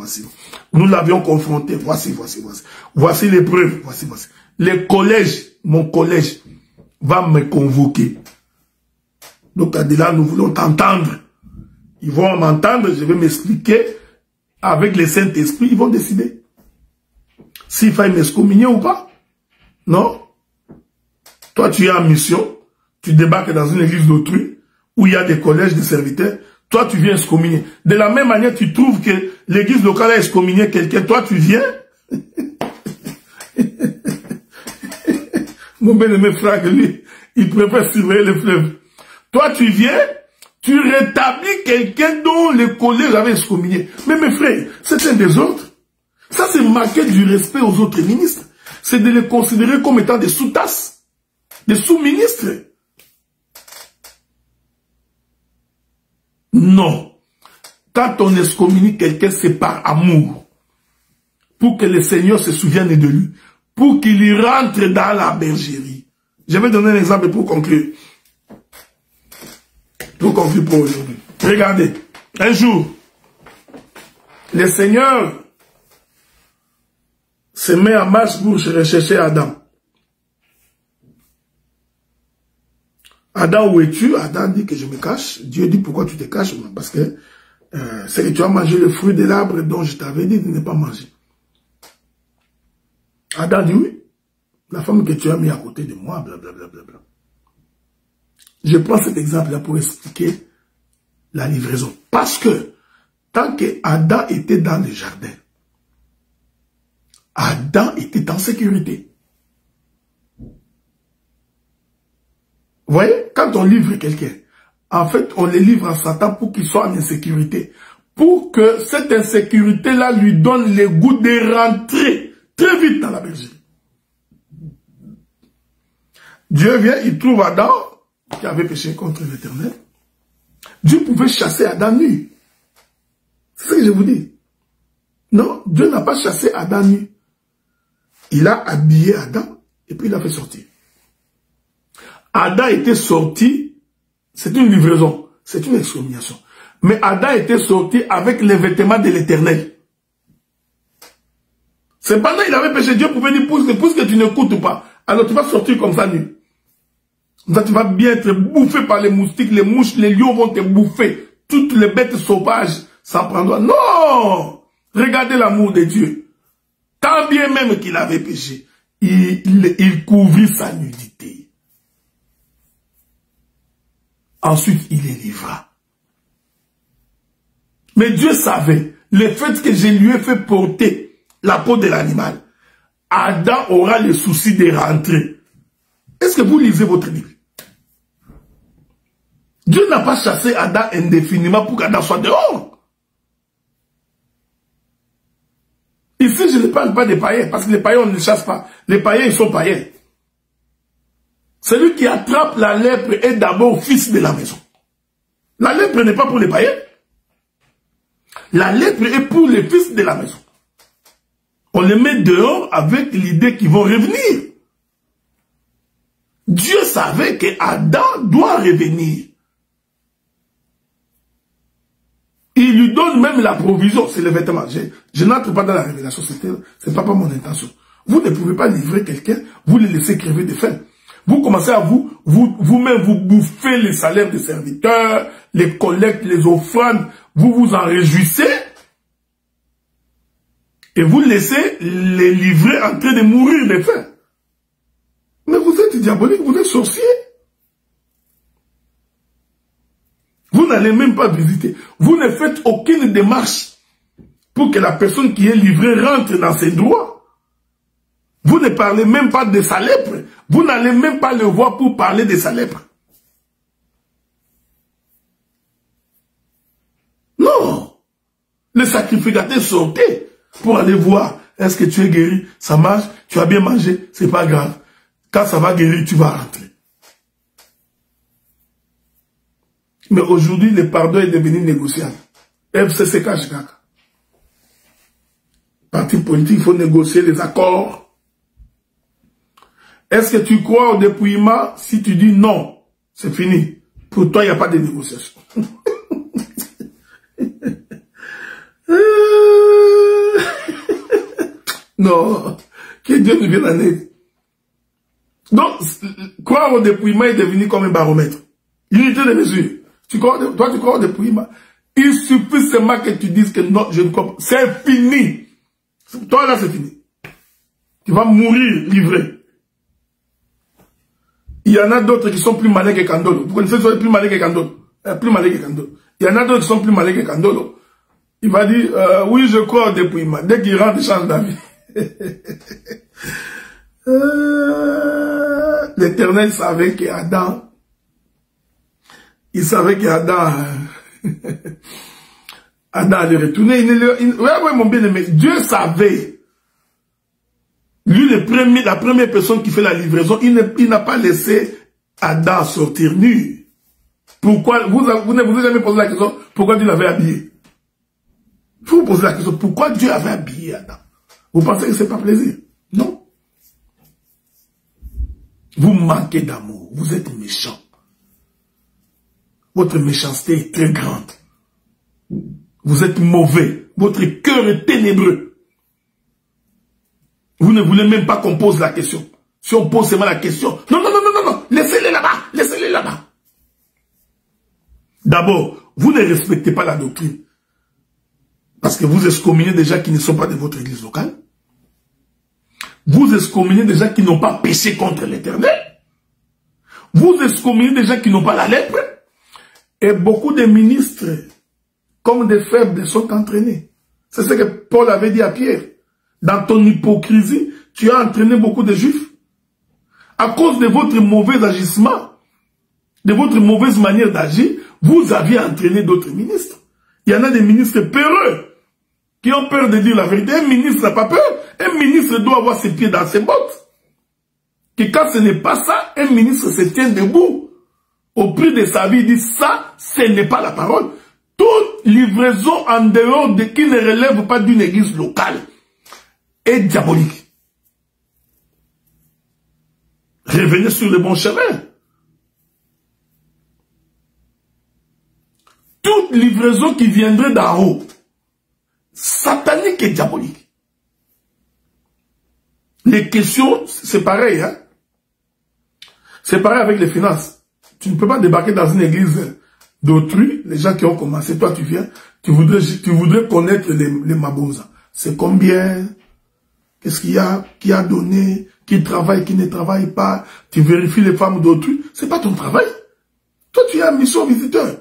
Nous l'avions confronté. Voici. Voici les preuves. Voici. Les collèges, mon collège, va me convoquer. Donc Adélard, nous voulons t'entendre. Ils vont m'entendre, je vais m'expliquer. Avec le Saint-Esprit, ils vont décider. S'il faut m'excommunier ou pas. Non. Toi, tu es en mission. Tu débarques dans une église d'autrui où il y a des collèges de serviteurs. Toi, tu viens excommunier. De la même manière, tu trouves que l'église locale a excommunié quelqu'un. Toi, tu viens. Mon bien-aimé frère, lui, il préfère surveiller les fleuves. Toi, tu viens, tu rétablis quelqu'un dont le collège avait excommunié. Mais mes frères, c'est un désordre. Ça, c'est marquer du respect aux autres ministres. C'est de les considérer comme étant des sous-tasses, des sous-ministres. Non. Quand on excommunie quelqu'un, c'est par amour. Pour que le Seigneur se souvienne de lui. Pour qu'il y rentre dans la bergerie. Je vais donner un exemple pour conclure. Pour conclure pour aujourd'hui. Regardez. Un jour, le Seigneur se met en marche pour rechercher Adam. Adam, où es-tu? Adam dit que je me cache. Dieu dit, pourquoi tu te caches? Parce que c'est que tu as mangé le fruit de l'arbre dont je t'avais dit de ne pas manger. Adam dit, oui. La femme que tu as mis à côté de moi, blablabla. Je prends cet exemple-là pour expliquer la livraison. Parce que, tant que Adam était dans le jardin, Adam était en sécurité. Vous voyez, quand on livre quelqu'un, en fait, on le livre à Satan pour qu'il soit en insécurité. Pour que cette insécurité-là lui donne le goût de rentrer très vite dans la bergerie. Dieu vient, il trouve Adam, qui avait péché contre l'Éternel. Dieu pouvait chasser Adam nu. C'est ce que je vous dis. Non, Dieu n'a pas chassé Adam nu. Il a habillé Adam et puis il l'a fait sortir. Adam était sorti, c'est une livraison, c'est une excommunication. Mais Adam était sorti avec les vêtements de l'Éternel. Cependant, il avait péché. Dieu pouvait dire, puisque tu n'écoutes pas, alors tu vas sortir comme ça nu. Comme ça, tu vas bien être bouffé par les moustiques, les mouches, les lions vont te bouffer. Toutes les bêtes sauvages s'en prendront. Non! Regardez l'amour de Dieu. Tant bien même qu'il avait péché, il couvrit sa nudité. Ensuite, il les livra. Mais Dieu savait, le fait que je lui ai fait porter la peau de l'animal, Adam aura le souci de rentrer. Est-ce que vous lisez votre Bible? Dieu n'a pas chassé Adam indéfiniment pour qu'Adam soit dehors. Ici, je ne parle pas des païens, parce que les païens, on ne les chasse pas. Les païens, ils sont païens. Celui qui attrape la lèpre est d'abord fils de la maison. La lèpre n'est pas pour les païens. La lèpre est pour les fils de la maison. On les met dehors avec l'idée qu'ils vont revenir. Dieu savait que Adam doit revenir. Il lui donne même la provision, c'est le vêtement. Je n'entre pas dans la révélation, c'est pas mon intention. Vous ne pouvez pas livrer quelqu'un, vous le laissez crever de faim. Vous commencez à vous-même vous bouffer les salaires des serviteurs, les collectes, les offrandes, vous vous en réjouissez et vous laissez les livrer en train de mourir de faim. Mais vous êtes diabolique, vous êtes sorcier. Vous n'allez même pas visiter. Vous ne faites aucune démarche pour que la personne qui est livrée rentre dans ses droits. Vous ne parlez même pas de sa lèpre. Vous n'allez même pas le voir pour parler de sa lèpre. Non. Les sacrificateurs sortaient pour aller voir. Est-ce que tu es guéri? Ça marche? Tu as bien mangé? C'est pas grave. Quand ça va guérir, tu vas rentrer. Mais aujourd'hui, le pardon est devenu négociable. FCCK, parti politique, il faut négocier les accords. Est-ce que tu crois au dépouillement? Si tu dis non, c'est fini. Pour toi, il n'y a pas de négociation. Non. Que Dieu nous vienne en aide. Donc, croire au dépouillement est devenu comme un baromètre. Unité de mesure. Toi, tu crois au dépouillement. Il suffit seulement que tu dises que non, je ne crois pas. C'est fini. Toi, là, c'est fini. Tu vas mourir livré. Il y en a d'autres qui sont plus malins que Kandolo. Vous connaissez ceux qui sont plus malins que Kandolo? Plus malins que Kandolo. Il y en a d'autres qui sont plus malins que Kandolo. Il va dire, oui, je crois au dépouillement. Dès qu'il rentre, il change d'avis. L'Éternel savait qu'Adam, il savait qu'Adam, Adam allait retourner. Oui, mon bien-aimé, Dieu savait. Lui, la première personne qui fait la livraison, il n'a pas laissé Adam sortir nu. Pourquoi, vous ne vous avez jamais posé la question, pourquoi Dieu l'avait habillé? Vous vous posez la question, pourquoi Dieu avait habillé Adam? Vous pensez que c'est pas plaisir? Non. Vous manquez d'amour, vous êtes méchant. Votre méchanceté est très grande. Vous êtes mauvais, votre cœur est ténébreux. Vous ne voulez même pas qu'on pose la question. Si on pose seulement la question, non, non, non, non, non, non, laissez-les là-bas, laissez-les là-bas. D'abord, vous ne respectez pas la doctrine. Parce que vous excommuniez des gens qui ne sont pas de votre église locale. Vous excommuniez des gens qui n'ont pas péché contre l'Éternel. Vous excommuniez des gens qui n'ont pas la lèpre. Et beaucoup de ministres, comme des faibles, sont entraînés. C'est ce que Paul avait dit à Pierre. Dans ton hypocrisie, tu as entraîné beaucoup de juifs. À cause de votre mauvais agissement, de votre mauvaise manière d'agir, vous aviez entraîné d'autres ministres. Il y en a des ministres peureux qui ont peur de dire la vérité. Un ministre n'a pas peur. Un ministre doit avoir ses pieds dans ses bottes. Que quand ce n'est pas ça, un ministre se tient debout. Au prix de sa vie, il dit ça, ce n'est pas la parole. Toute livraison en dehors de qui ne relève pas d'une église locale est diabolique. Revenez sur le bon chemin. Toute livraison qui viendrait d'en haut, satanique et diabolique. Les questions, c'est pareil, hein. C'est pareil avec les finances. Tu ne peux pas débarquer dans une église d'autrui, les gens qui ont commencé, toi tu viens, tu voudrais connaître les mabonzas. C'est combien? Qu'est-ce qu'il y a? Qui a donné? Qui travaille, qui ne travaille pas? Tu vérifies les femmes d'autrui. C'est pas ton travail. Toi tu es en mission visiteur.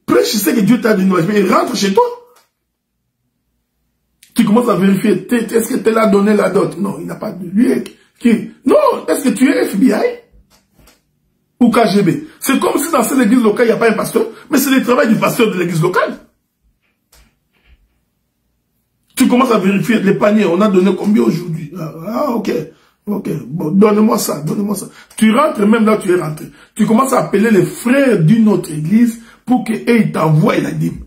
Prêche ce que Dieu t'a donné, mais rentre chez toi. Tu commences à vérifier, est-ce que tel a donné la dot? Non, il n'a pas de lui. Non, est-ce que tu es FBI? Ou KGB? C'est comme si dans cette église locale, il n'y a pas un pasteur, mais c'est le travail du pasteur de l'église locale. Tu commences à vérifier les paniers, on a donné combien aujourd'hui? Ah, ok. Ok, bon, donne-moi ça, donne-moi ça. Tu rentres même là où tu es rentré. Tu commences à appeler les frères d'une autre église pour qu'ils t'envoient la dîme.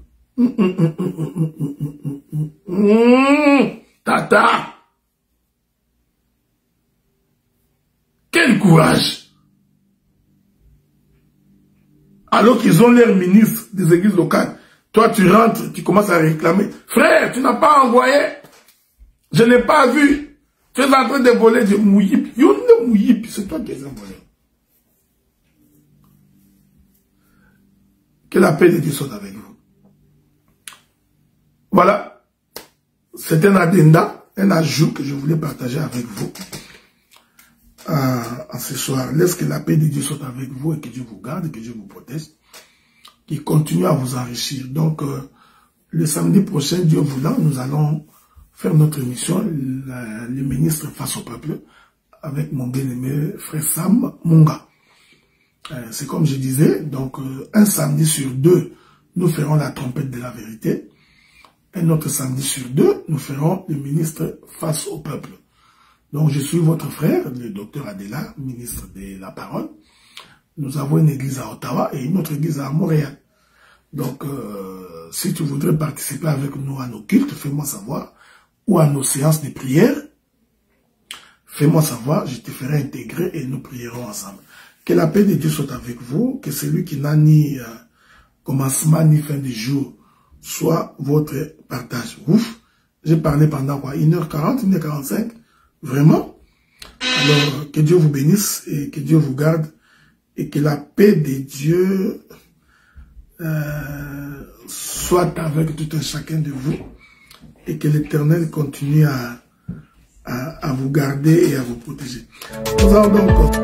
Tata! Quel courage! Alors qu'ils ont l'air ministres des églises locales. Toi, tu rentres, tu commences à réclamer. Frère, tu n'as pas envoyé. Je n'ai pas vu. Tu es en train de voler de Mouyip. Yonde Mouyip, c'est toi qui es envoyé. Que la paix de Dieu soit avec vous. Voilà. C'est un addenda, un ajout que je voulais partager avec vous. En ce soir, laisse que la paix de Dieu soit avec vous et que Dieu vous garde, que Dieu vous protège, qu'il continue à vous enrichir. Donc, le samedi prochain, Dieu voulant, nous allons faire notre émission, le ministre face au peuple, avec mon bien-aimé frère Sam Munga. C'est comme je disais, donc un samedi sur deux, nous ferons la trompette de la vérité. Un autre samedi sur deux, nous ferons le ministre face au peuple. Donc, je suis votre frère, le docteur Adela, ministre de la parole. Nous avons une église à Ottawa et une autre église à Montréal. Donc, si tu voudrais participer avec nous à nos cultes, fais-moi savoir. Ou à nos séances de prière, fais-moi savoir, je te ferai intégrer et nous prierons ensemble. Que la paix de Dieu soit avec vous, que celui qui n'a ni commencement ni fin de jour soit votre partage. Ouf, j'ai parlé pendant quoi, 1h40, 1h45. Vraiment? Alors, que Dieu vous bénisse et que Dieu vous garde et que la paix de Dieu soit avec tout un chacun de vous et que l'Éternel continue à vous garder et à vous protéger. Nous allons donc...